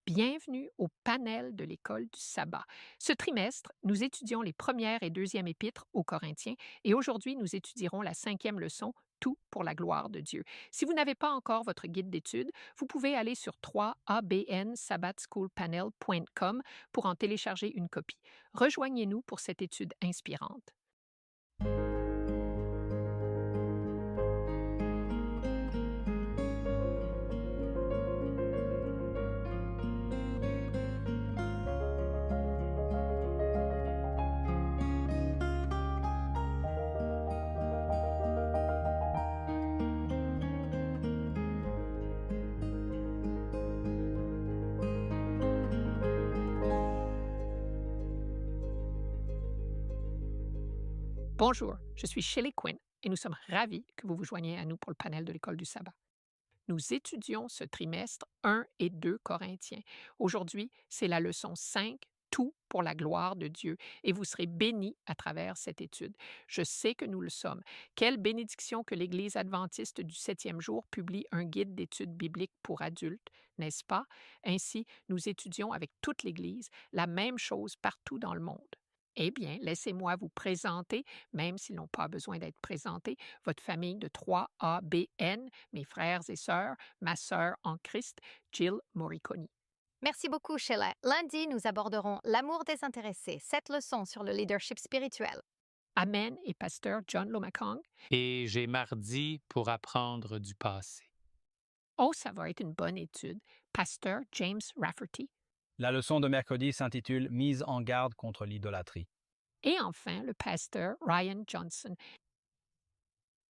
Bienvenue au panel de l'École du sabbat. Ce trimestre, nous étudions les premières et deuxième épîtres aux Corinthiens et aujourd'hui, nous étudierons la cinquième leçon, Tout pour la gloire de Dieu. Si vous n'avez pas encore votre guide d'études, vous pouvez aller sur 3abnsabbatschoolpanel.com pour en télécharger une copie. Rejoignez-nous pour cette étude inspirante. Bonjour, je suis Shelley Quinn et nous sommes ravis que vous vous joigniez à nous pour le panel de l'École du sabbat. Nous étudions ce trimestre 1 et 2 Corinthiens. Aujourd'hui, c'est la leçon 5, Tout pour la gloire de Dieu, et vous serez bénis à travers cette étude. Je sais que nous le sommes. Quelle bénédiction que l'Église adventiste du 7e jour publie un guide d'études bibliques pour adultes, n'est-ce pas? Ainsi, nous étudions avec toute l'Église la même chose partout dans le monde. Eh bien, laissez-moi vous présenter, même s'ils n'ont pas besoin d'être présentés, votre famille de 3ABN, mes frères et sœurs, ma sœur en Christ, Jill Morricone. Merci beaucoup, Sheila. Lundi, nous aborderons l'amour désintéressé, 7 leçons sur le leadership spirituel. Amen et pasteur John Lomakong. Et j'ai mardi pour apprendre du passé. Oh, ça va être une bonne étude. Pasteur James Rafferty. La leçon de mercredi s'intitule « Mise en garde contre l'idolâtrie ». Et enfin, le pasteur Ryan Johnson.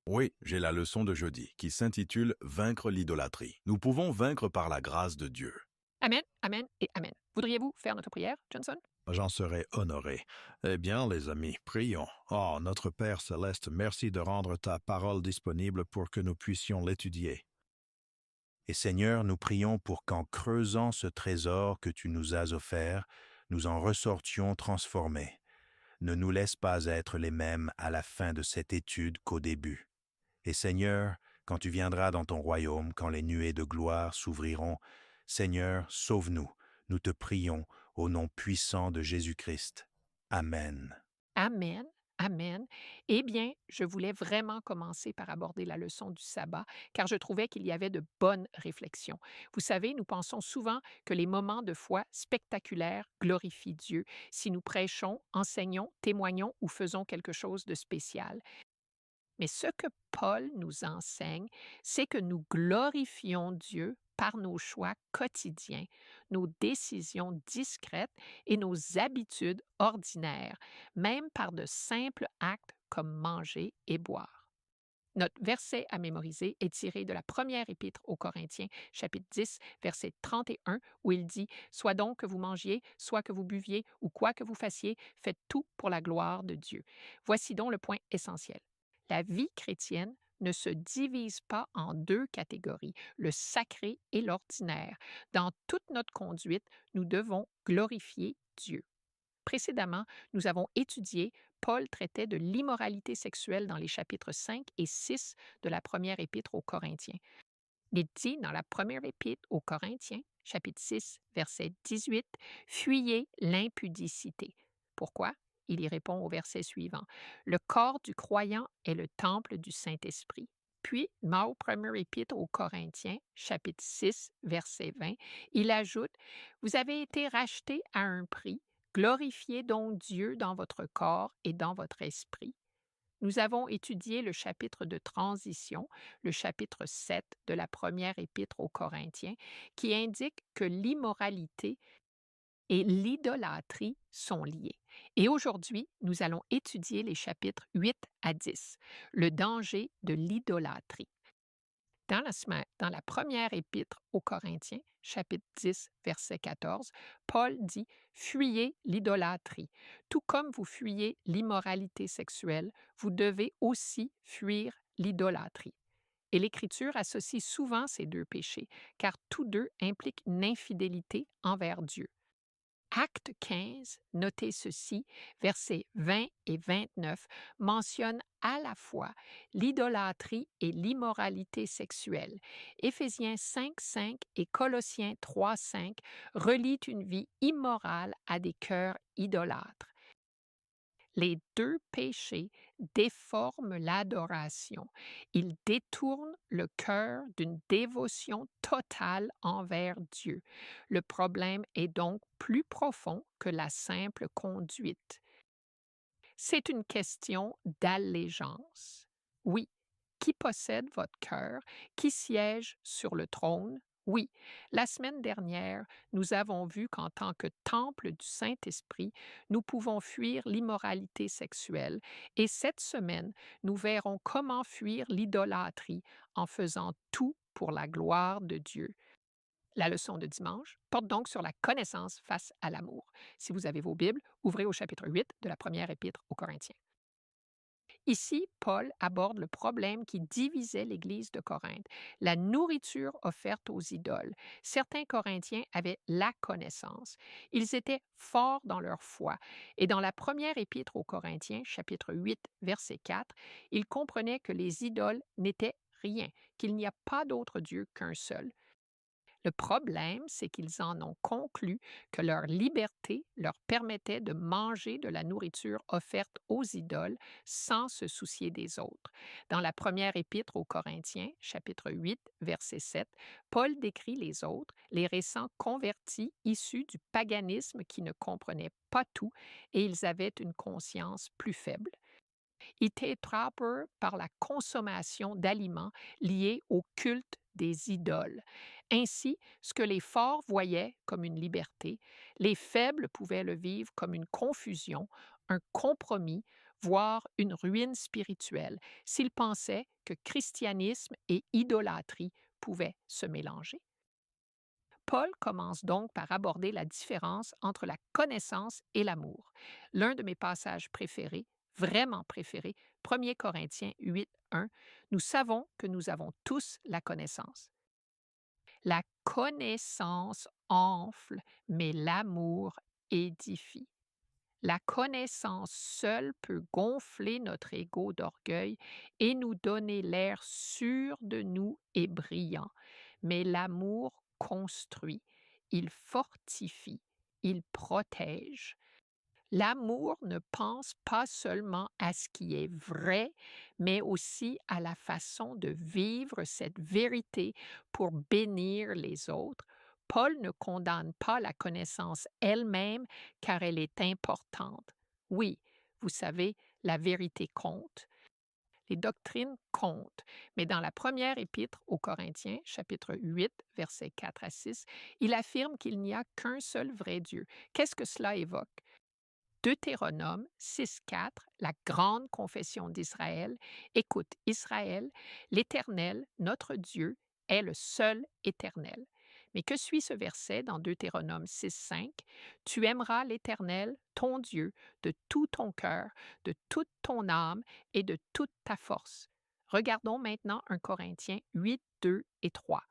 Oui, j'ai la leçon de jeudi qui s'intitule « Vaincre l'idolâtrie ». Nous pouvons vaincre par la grâce de Dieu. Amen, amen et amen. Voudriez-vous faire notre prière, Johnson? J'en serais honoré. Eh bien, les amis, prions. Oh, notre Père céleste, merci de rendre ta parole disponible pour que nous puissions l'étudier. Et Seigneur, nous prions pour qu'en creusant ce trésor que tu nous as offert, nous en ressortions transformés. Ne nous laisse pas être les mêmes à la fin de cette étude qu'au début. Et Seigneur, quand tu viendras dans ton royaume, quand les nuées de gloire s'ouvriront, Seigneur, sauve-nous, nous te prions, au nom puissant de Jésus-Christ. Amen. Amen. Amen. Eh bien, je voulais vraiment commencer par aborder la leçon du sabbat, car je trouvais qu'il y avait de bonnes réflexions. Vous savez, nous pensons souvent que les moments de foi spectaculaires glorifient Dieu si nous prêchons, enseignons, témoignons ou faisons quelque chose de spécial. Mais ce que Paul nous enseigne, c'est que nous glorifions Dieu par nos choix quotidiens, nos décisions discrètes et nos habitudes ordinaires, même par de simples actes comme manger et boire. Notre verset à mémoriser est tiré de la première épître aux Corinthiens, chapitre 10, verset 31, où il dit « Soit donc que vous mangiez, soit que vous buviez, ou quoi que vous fassiez, faites tout pour la gloire de Dieu. » Voici donc le point essentiel. La vie chrétienne ne se divise pas en deux catégories, le sacré et l'ordinaire. Dans toute notre conduite, nous devons glorifier Dieu. Précédemment, nous avons étudié, Paul traitait de l'immoralité sexuelle dans les chapitres 5 et 6 de la première épître aux Corinthiens. Il dit dans la première épître aux Corinthiens, chapitre 6, verset 18, « Fuyez l'impudicité. » Pourquoi? Il y répond au verset suivant. Le corps du croyant est le temple du Saint-Esprit. Puis, dans premier épître aux Corinthiens, chapitre 6, verset 20, il ajoute Vous avez été rachetés à un prix, glorifiez donc Dieu dans votre corps et dans votre esprit. Nous avons étudié le chapitre de transition, le chapitre 7 de la première épître aux Corinthiens, qui indique que l'immoralité et l'idolâtrie sont liés. Et aujourd'hui, nous allons étudier les chapitres 8 à 10, le danger de l'idolâtrie. Dans la première épître aux Corinthiens, chapitre 10, verset 14, Paul dit « Fuyez l'idolâtrie. Tout comme vous fuyez l'immoralité sexuelle, vous devez aussi fuir l'idolâtrie. » Et l'Écriture associe souvent ces deux péchés, car tous deux impliquent une infidélité envers Dieu. Acte 15, notez ceci, versets 20 et 29, mentionne à la fois l'idolâtrie et l'immoralité sexuelle. Éphésiens 5, 5 et Colossiens 3, 5 relient une vie immorale à des cœurs idolâtres. Les deux péchés déforment l'adoration. Ils détournent le cœur d'une dévotion totale envers Dieu. Le problème est donc plus profond que la simple conduite. C'est une question d'allégeance. Oui, qui possède votre cœur, qui siège sur le trône? Oui, la semaine dernière, nous avons vu qu'en tant que temple du Saint-Esprit, nous pouvons fuir l'immoralité sexuelle. Et cette semaine, nous verrons comment fuir l'idolâtrie en faisant tout pour la gloire de Dieu. La leçon de dimanche porte donc sur la connaissance face à l'amour. Si vous avez vos Bibles, ouvrez au chapitre 8 de la première épître aux Corinthiens. Ici, Paul aborde le problème qui divisait l'Église de Corinthe, la nourriture offerte aux idoles. Certains Corinthiens avaient la connaissance. Ils étaient forts dans leur foi. Et dans la première épître aux Corinthiens, chapitre 8, verset 4, ils comprenaient que les idoles n'étaient rien, qu'il n'y a pas d'autre Dieu qu'un seul. Le problème, c'est qu'ils en ont conclu que leur liberté leur permettait de manger de la nourriture offerte aux idoles sans se soucier des autres. Dans la première épître aux Corinthiens, chapitre 8, verset 7, Paul décrit les autres, les récents convertis issus du paganisme qui ne comprenaient pas tout et ils avaient une conscience plus faible. Ils étaient frappés par la consommation d'aliments liés au culte des idoles. Ainsi, ce que les forts voyaient comme une liberté, les faibles pouvaient le vivre comme une confusion, un compromis, voire une ruine spirituelle, s'ils pensaient que christianisme et idolâtrie pouvaient se mélanger. Paul commence donc par aborder la différence entre la connaissance et l'amour. L'un de mes passages préférés, vraiment préférés, 1 Corinthiens 8, 1, nous savons que nous avons tous la connaissance. La connaissance enfle, mais l'amour édifie. La connaissance seule peut gonfler notre ego d'orgueil et nous donner l'air sûr de nous et brillant. Mais l'amour construit, il fortifie, il protège. L'amour ne pense pas seulement à ce qui est vrai, mais aussi à la façon de vivre cette vérité pour bénir les autres. Paul ne condamne pas la connaissance elle-même car elle est importante. Oui, vous savez, la vérité compte. Les doctrines comptent, mais dans la première épître aux Corinthiens, chapitre 8, versets 4 à 6, il affirme qu'il n'y a qu'un seul vrai Dieu. Qu'est-ce que cela évoque? Deutéronome 6.4, la grande confession d'Israël. Écoute, Israël, l'Éternel, notre Dieu, est le seul éternel. Mais que suit ce verset dans Deutéronome 6.5? Tu aimeras l'Éternel, ton Dieu, de tout ton cœur, de toute ton âme et de toute ta force. Regardons maintenant 1 Corinthiens 8, 2 et 3.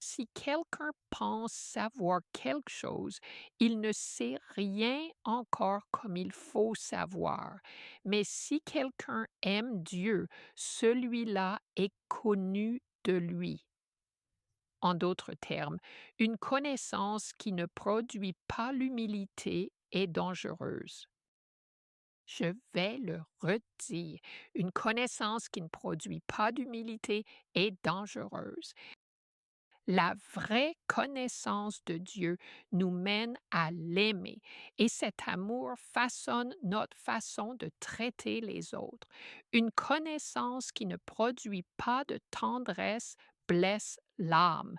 Si quelqu'un pense savoir quelque chose, il ne sait rien encore comme il faut savoir. Mais si quelqu'un aime Dieu, celui-là est connu de lui. En d'autres termes, une connaissance qui ne produit pas l'humilité est dangereuse. Je vais le redire. Une connaissance qui ne produit pas d'humilité est dangereuse. La vraie connaissance de Dieu nous mène à l'aimer et cet amour façonne notre façon de traiter les autres. Une connaissance qui ne produit pas de tendresse blesse l'âme.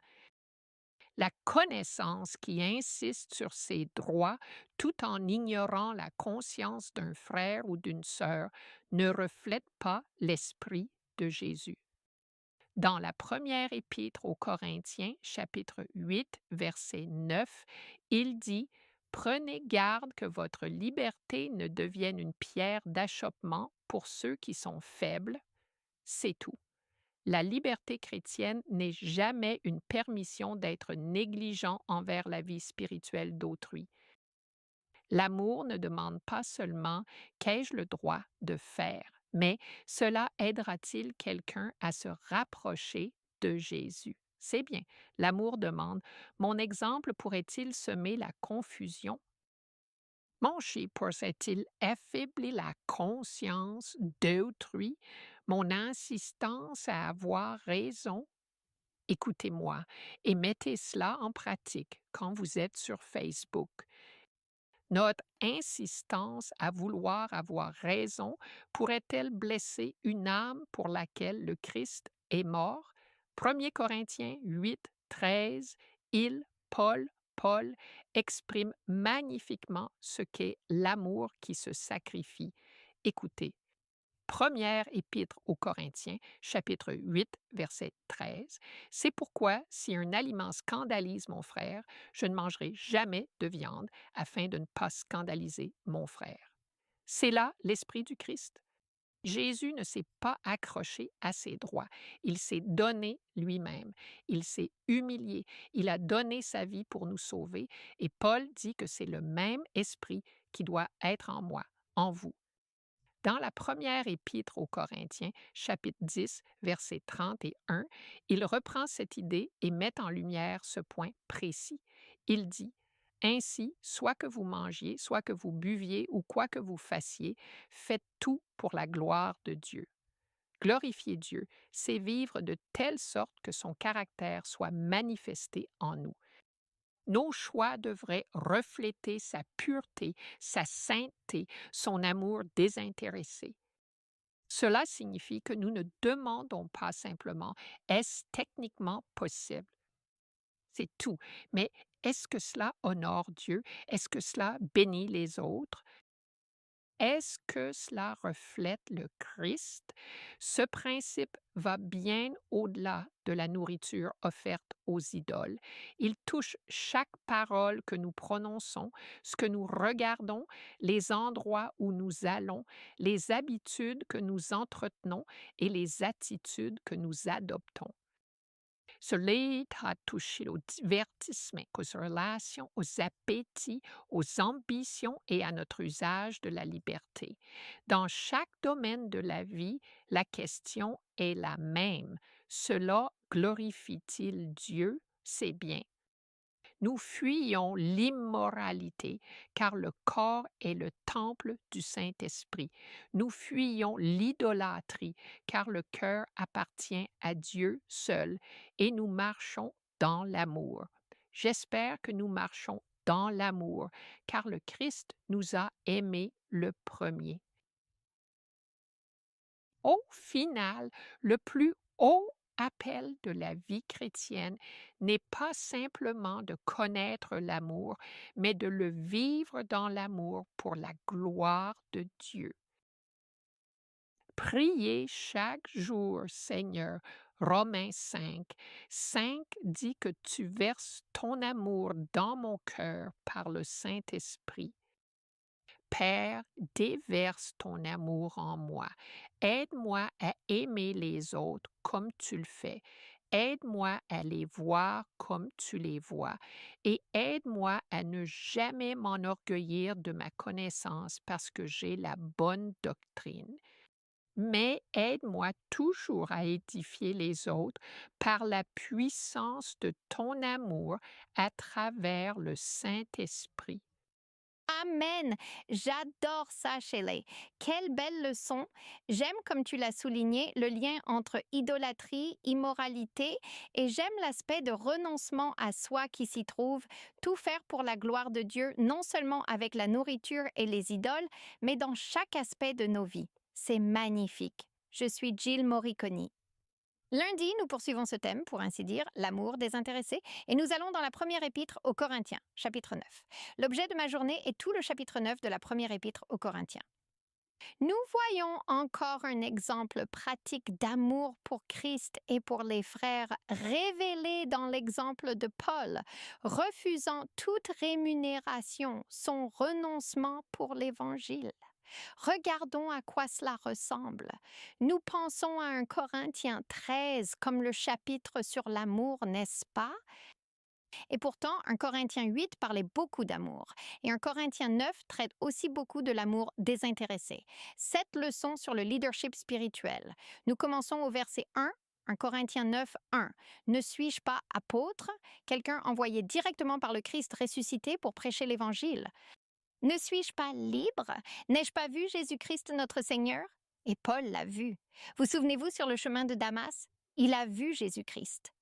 La connaissance qui insiste sur ses droits tout en ignorant la conscience d'un frère ou d'une sœur ne reflète pas l'esprit de Jésus. Dans la première épître aux Corinthiens, chapitre 8, verset 9, il dit « Prenez garde que votre liberté ne devienne une pierre d'achoppement pour ceux qui sont faibles. » C'est tout. La liberté chrétienne n'est jamais une permission d'être négligent envers la vie spirituelle d'autrui. L'amour ne demande pas seulement qu'ai-je le droit de faire, mais cela aidera-t-il quelqu'un à se rapprocher de Jésus? C'est bien. L'amour demande, mon exemple pourrait-il semer la confusion? Mon chien pourrait-il affaiblir la conscience d'autrui? Mon insistance à avoir raison? Écoutez-moi et mettez cela en pratique quand vous êtes sur Facebook. Notre insistance à vouloir avoir raison pourrait-elle blesser une âme pour laquelle le Christ est mort? 1 Corinthiens 8, 13, Paul exprime magnifiquement ce qu'est l'amour qui se sacrifie. Écoutez, Première épître aux Corinthiens, chapitre 8, verset 13. C'est pourquoi, si un aliment scandalise mon frère, je ne mangerai jamais de viande afin de ne pas scandaliser mon frère. C'est là l'esprit du Christ. Jésus ne s'est pas accroché à ses droits. Il s'est donné lui-même. Il s'est humilié. Il a donné sa vie pour nous sauver. Et Paul dit que c'est le même esprit qui doit être en moi, en vous. Dans la première épître aux Corinthiens, chapitre 10, versets 30 et 1, il reprend cette idée et met en lumière ce point précis. Il dit, ainsi, soit que vous mangiez, soit que vous buviez ou quoi que vous fassiez, faites tout pour la gloire de Dieu. Glorifier Dieu, c'est vivre de telle sorte que son caractère soit manifesté en nous. Nos choix devraient refléter sa pureté, sa sainteté, son amour désintéressé. Cela signifie que nous ne demandons pas simplement est-ce techniquement possible? C'est tout. Mais est-ce que cela honore Dieu? Est-ce que cela bénit les autres? Est-ce que cela reflète le Christ? Ce principe va bien au-delà de la nourriture offerte aux idoles. Il touche chaque parole que nous prononçons, ce que nous regardons, les endroits où nous allons, les habitudes que nous entretenons et les attitudes que nous adoptons. Cela a touché au divertissement, aux relations, aux appétits, aux ambitions et à notre usage de la liberté. Dans chaque domaine de la vie, la question est la même. Cela glorifie-t-il Dieu? C'est bien. Nous fuyons l'immoralité, car le corps est le temple du Saint-Esprit. Nous fuyons l'idolâtrie, car le cœur appartient à Dieu seul, et nous marchons dans l'amour. J'espère que nous marchons dans l'amour, car le Christ nous a aimés le premier. Au final, le plus haut appel de la vie chrétienne n'est pas simplement de connaître l'amour, mais de le vivre dans l'amour pour la gloire de Dieu. Priez chaque jour, Seigneur. Romains 5. 5 dit que tu verses ton amour dans mon cœur par le Saint-Esprit. Père, déverse ton amour en moi. Aide-moi à aimer les autres comme tu le fais. Aide-moi à les voir comme tu les vois. Et aide-moi à ne jamais m'enorgueillir de ma connaissance parce que j'ai la bonne doctrine. Mais aide-moi toujours à édifier les autres par la puissance de ton amour à travers le Saint-Esprit. Amen. J'adore ça, Shelley. Quelle belle leçon. J'aime, comme tu l'as souligné, le lien entre idolâtrie, immoralité, et j'aime l'aspect de renoncement à soi qui s'y trouve, tout faire pour la gloire de Dieu, non seulement avec la nourriture et les idoles, mais dans chaque aspect de nos vies. C'est magnifique. Je suis Jill Moriconi. Lundi, nous poursuivons ce thème, pour ainsi dire, l'amour désintéressé, et nous allons dans la première épître aux Corinthiens, chapitre 9. L'objet de ma journée est tout le chapitre 9 de la première épître aux Corinthiens. Nous voyons encore un exemple pratique d'amour pour Christ et pour les frères révélé dans l'exemple de Paul, refusant toute rémunération, son renoncement pour l'Évangile. Regardons à quoi cela ressemble. Nous pensons à 1 Corinthiens 13 comme le chapitre sur l'amour, n'est-ce pas? Et pourtant, 1 Corinthiens 8 parlait beaucoup d'amour. Et 1 Corinthiens 9 traite aussi beaucoup de l'amour désintéressé. 7 leçons sur le leadership spirituel. Nous commençons au verset 1 Corinthiens 9, 1. Ne suis-je pas apôtre, quelqu'un envoyé directement par le Christ ressuscité pour prêcher l'Évangile? Ne suis-je pas libre? N'ai-je pas vu Jésus-Christ notre Seigneur? Et Paul l'a vu. Vous souvenez-vous sur le chemin de Damas? Il a vu Jésus-Christ.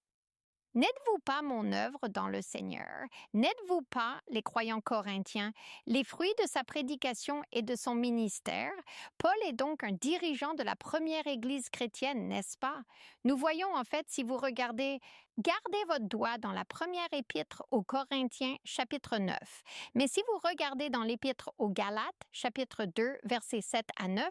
N'êtes-vous pas mon œuvre dans le Seigneur? N'êtes-vous pas, les croyants corinthiens, les fruits de sa prédication et de son ministère? Paul est donc un dirigeant de la première Église chrétienne, n'est-ce pas? Nous voyons en fait, si vous regardez, gardez votre doigt dans la première épître aux Corinthiens, chapitre 9. Mais si vous regardez dans l'épître aux Galates, chapitre 2, versets 7 à 9,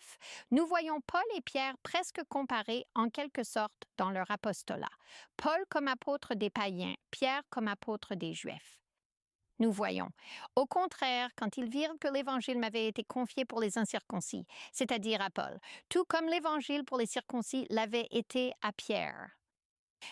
nous voyons Paul et Pierre presque comparés en quelque sorte dans leur apostolat. Paul comme apôtre des païens, Pierre comme apôtre des Juifs. Nous voyons, au contraire, quand ils virent que l'Évangile m'avait été confié pour les incirconcis, c'est-à-dire à Paul, tout comme l'Évangile pour les circoncis l'avait été à Pierre.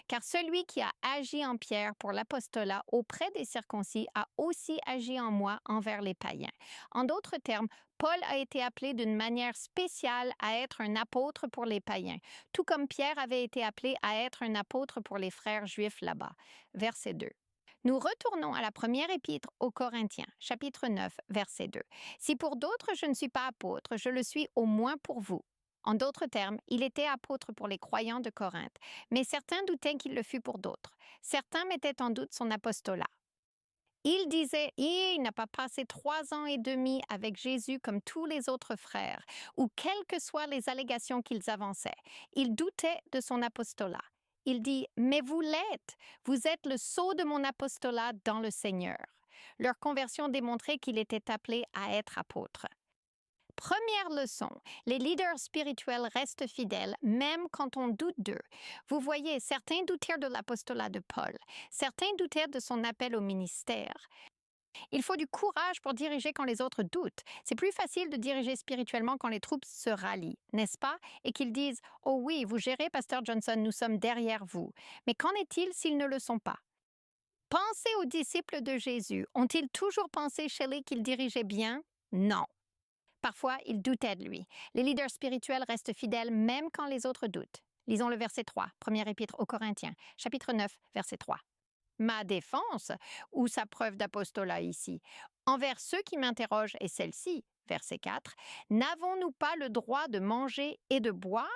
Car celui qui a agi en Pierre pour l'apostolat auprès des circoncis a aussi agi en moi envers les païens. En d'autres termes, Paul a été appelé d'une manière spéciale à être un apôtre pour les païens, tout comme Pierre avait été appelé à être un apôtre pour les frères juifs là-bas. Verset 2. Nous retournons à la première épître aux Corinthiens, chapitre 9, verset 2. Si pour d'autres je ne suis pas apôtre, je le suis au moins pour vous. En d'autres termes, il était apôtre pour les croyants de Corinthe, mais certains doutaient qu'il le fût pour d'autres. Certains mettaient en doute son apostolat. Ils disaient, il n'a pas passé 3 ans et demi avec Jésus comme tous les autres frères, ou quelles que soient les allégations qu'ils avançaient. Ils doutaient de son apostolat. Il dit, mais vous l'êtes, vous êtes le sceau de mon apostolat dans le Seigneur. Leur conversion démontrait qu'il était appelé à être apôtre. Première leçon, les leaders spirituels restent fidèles même quand on doute d'eux. Vous voyez, certains doutèrent de l'apostolat de Paul, certains doutèrent de son appel au ministère. Il faut du courage pour diriger quand les autres doutent. C'est plus facile de diriger spirituellement quand les troupes se rallient, n'est-ce pas? Et qu'ils disent « Oh oui, vous gérez, Pasteur Johnson, nous sommes derrière vous. » Mais qu'en est-il s'ils ne le sont pas? Pensez aux disciples de Jésus. Ont-ils toujours pensé chez lui qu'ils dirigeaient bien? Non. Parfois, ils doutaient de lui. Les leaders spirituels restent fidèles même quand les autres doutent. Lisons le verset 3, première épître aux Corinthiens, chapitre 9, verset 3. Ma défense, ou sa preuve d'apostolat ici, envers ceux qui m'interrogent est celle-ci, verset 4. N'avons-nous pas le droit de manger et de boire?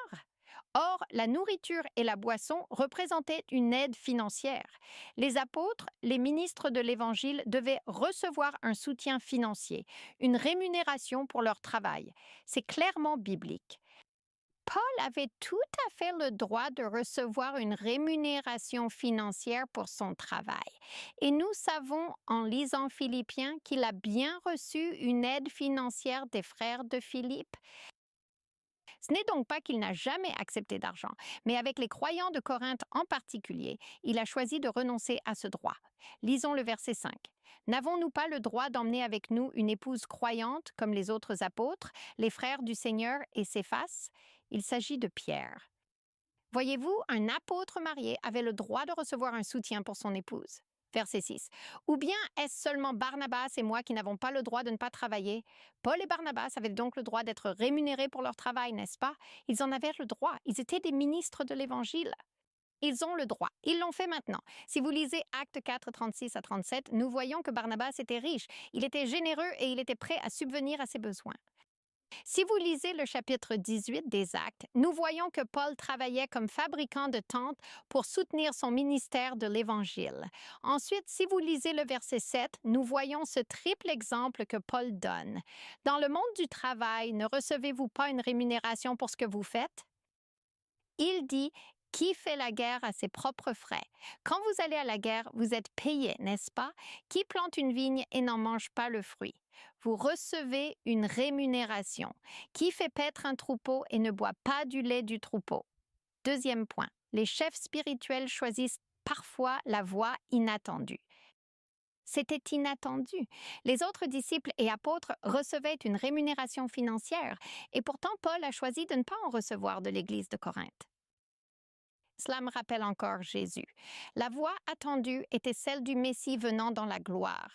Or, la nourriture et la boisson représentaient une aide financière. Les apôtres, les ministres de l'Évangile, devaient recevoir un soutien financier, une rémunération pour leur travail. C'est clairement biblique. Paul avait tout à fait le droit de recevoir une rémunération financière pour son travail. Et nous savons, en lisant Philippiens, qu'il a bien reçu une aide financière des frères de Philippe. Ce n'est donc pas qu'il n'a jamais accepté d'argent, mais avec les croyants de Corinthe en particulier, il a choisi de renoncer à ce droit. Lisons le verset 5. N'avons-nous pas le droit d'emmener avec nous une épouse croyante comme les autres apôtres, les frères du Seigneur et Céphas? Il s'agit de Pierre. Voyez-vous, un apôtre marié avait le droit de recevoir un soutien pour son épouse. Verset 6. Ou bien est-ce seulement Barnabas et moi qui n'avons pas le droit de ne pas travailler? Paul et Barnabas avaient donc le droit d'être rémunérés pour leur travail, n'est-ce pas? Ils en avaient le droit. Ils étaient des ministres de l'Évangile. Ils ont le droit. Ils l'ont fait maintenant. Si vous lisez Actes 4, 36 à 37, nous voyons que Barnabas était riche. Il était généreux et il était prêt à subvenir à ses besoins. Si vous lisez le chapitre 18 des Actes, nous voyons que Paul travaillait comme fabricant de tentes pour soutenir son ministère de l'Évangile. Ensuite, si vous lisez le verset 7, nous voyons ce triple exemple que Paul donne. Dans le monde du travail, ne recevez-vous pas une rémunération pour ce que vous faites? Il dit « Qui fait la guerre à ses propres frais? Quand vous allez à la guerre, vous êtes payé, n'est-ce pas? Qui plante une vigne et n'en mange pas le fruit? Vous recevez une rémunération. Qui fait paître un troupeau et ne boit pas du lait du troupeau? Deuxième point, les chefs spirituels choisissent parfois la voie inattendue. C'était inattendu. Les autres disciples et apôtres recevaient une rémunération financière et pourtant Paul a choisi de ne pas en recevoir de l'Église de Corinthe. Cela me rappelle encore Jésus. La voix attendue était celle du Messie venant dans la gloire.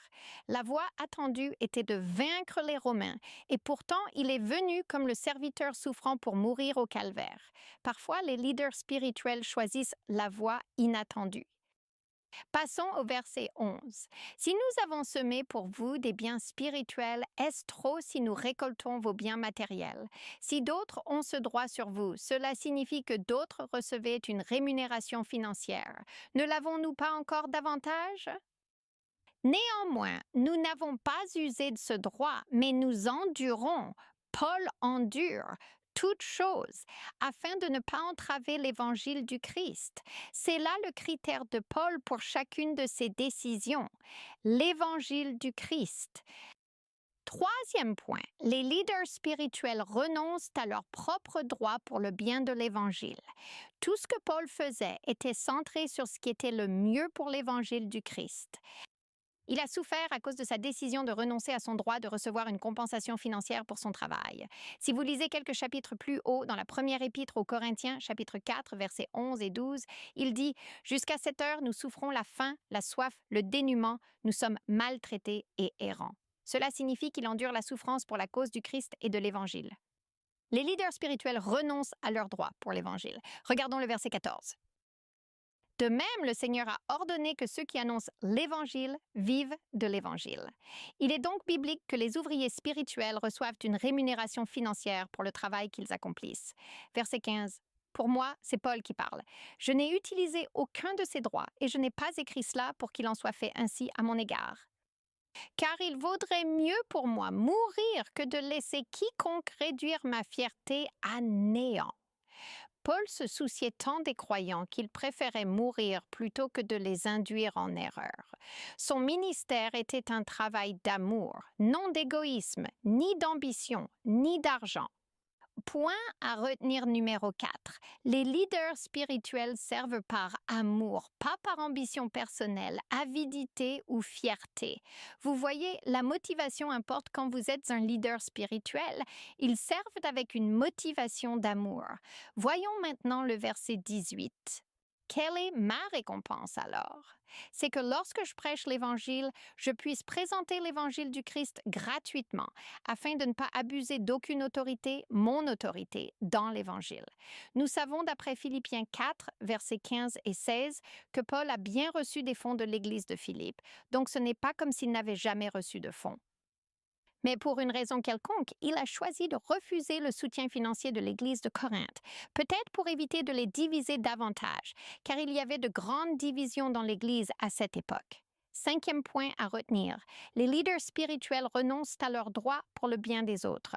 La voix attendue était de vaincre les Romains, et pourtant il est venu comme le serviteur souffrant pour mourir au calvaire. Parfois, les leaders spirituels choisissent la voix inattendue. Passons au verset 11. Si nous avons semé pour vous des biens spirituels, est-ce trop si nous récoltons vos biens matériels? Si d'autres ont ce droit sur vous, cela signifie que d'autres recevaient une rémunération financière. Ne l'avons-nous pas encore davantage? Néanmoins, nous n'avons pas usé de ce droit, mais nous endurons. Paul endure toutes choses afin de ne pas entraver l'évangile du Christ. C'est là le critère de Paul pour chacune de ses décisions, l'évangile du Christ. Troisième point, les leaders spirituels renoncent à leurs propres droits pour le bien de l'Évangile. Tout ce que Paul faisait était centré sur ce qui était le mieux pour l'Évangile du Christ. Il a souffert à cause de sa décision de renoncer à son droit de recevoir une compensation financière pour son travail. Si vous lisez quelques chapitres plus haut dans la première épître aux Corinthiens, chapitre 4, versets 11 et 12, il dit « Jusqu'à cette heure, nous souffrons la faim, la soif, le dénuement, nous sommes maltraités et errants. » Cela signifie qu'il endure la souffrance pour la cause du Christ et de l'Évangile. Les leaders spirituels renoncent à leurs droits pour l'Évangile. Regardons le verset 14. De même, le Seigneur a ordonné que ceux qui annoncent l'Évangile vivent de l'Évangile. Il est donc biblique que les ouvriers spirituels reçoivent une rémunération financière pour le travail qu'ils accomplissent. Verset 15. Pour moi, c'est Paul qui parle. Je n'ai utilisé aucun de ces droits et je n'ai pas écrit cela pour qu'il en soit fait ainsi à mon égard. Car il vaudrait mieux pour moi mourir que de laisser quiconque réduire ma fierté à néant. Paul se souciait tant des croyants qu'il préférait mourir plutôt que de les induire en erreur. Son ministère était un travail d'amour, non d'égoïsme, ni d'ambition, ni d'argent. Point à retenir numéro 4. Les leaders spirituels servent par amour, pas par ambition personnelle, avidité ou fierté. Vous voyez, la motivation importe quand vous êtes un leader spirituel. Ils servent avec une motivation d'amour. Voyons maintenant le verset 18. Quelle est ma récompense alors? C'est que lorsque je prêche l'Évangile, je puisse présenter l'Évangile du Christ gratuitement, afin de ne pas abuser d'aucune autorité, mon autorité, dans l'Évangile. Nous savons d'après Philippiens 4, versets 15 et 16, que Paul a bien reçu des fonds de l'Église de Philippe, donc ce n'est pas comme s'il n'avait jamais reçu de fonds. Mais pour une raison quelconque, il a choisi de refuser le soutien financier de l'Église de Corinthe, peut-être pour éviter de les diviser davantage, car il y avait de grandes divisions dans l'Église à cette époque. Cinquième point à retenir, les leaders spirituels renoncent à leurs droits pour le bien des autres.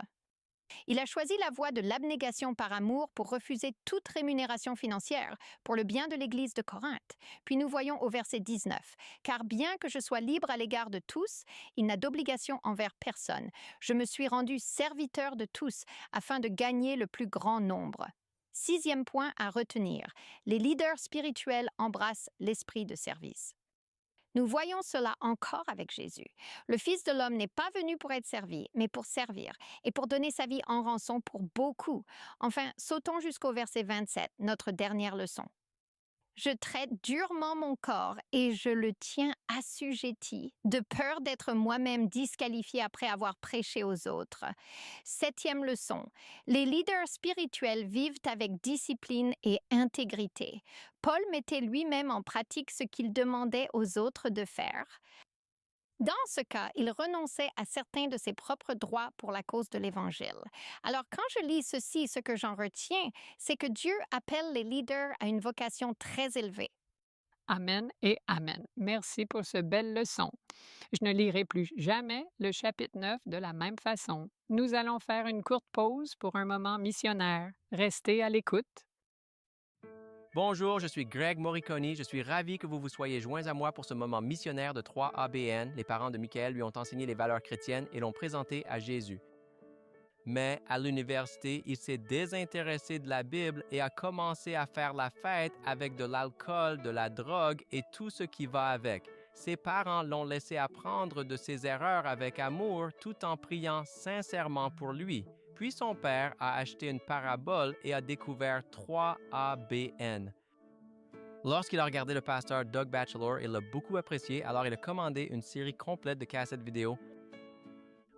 Il a choisi la voie de l'abnégation par amour pour refuser toute rémunération financière pour le bien de l'Église de Corinthe. Puis nous voyons au verset 19, « Car bien que je sois libre à l'égard de tous, il n'a d'obligation envers personne. Je me suis rendu serviteur de tous afin de gagner le plus grand nombre. » Sixième point à retenir, les leaders spirituels embrassent l'esprit de service. Nous voyons cela encore avec Jésus. Le Fils de l'homme n'est pas venu pour être servi, mais pour servir, et pour donner sa vie en rançon pour beaucoup. Enfin, sautons jusqu'au verset 27, notre dernière leçon. Je traite durement mon corps et je le tiens assujetti, de peur d'être moi-même disqualifié après avoir prêché aux autres. Septième leçon. Les leaders spirituels vivent avec discipline et intégrité. Paul mettait lui-même en pratique ce qu'il demandait aux autres de faire. Dans ce cas, il renonçait à certains de ses propres droits pour la cause de l'Évangile. Alors, quand je lis ceci, ce que j'en retiens, c'est que Dieu appelle les leaders à une vocation très élevée. Amen et amen. Merci pour cette belle leçon. Je ne lirai plus jamais le chapitre 9 de la même façon. Nous allons faire une courte pause pour un moment missionnaire. Restez à l'écoute. Bonjour, je suis Greg Morricone. Je suis ravi que vous vous soyez joints à moi pour ce moment missionnaire de 3ABN. Les parents de Michael lui ont enseigné les valeurs chrétiennes et l'ont présenté à Jésus. Mais à l'université, il s'est désintéressé de la Bible et a commencé à faire la fête avec de l'alcool, de la drogue et tout ce qui va avec. Ses parents l'ont laissé apprendre de ses erreurs avec amour tout en priant sincèrement pour lui. Puis son père a acheté une parabole et a découvert 3ABN. Lorsqu'il a regardé le pasteur Doug Batchelor, il l'a beaucoup apprécié, alors il a commandé une série complète de cassettes vidéo.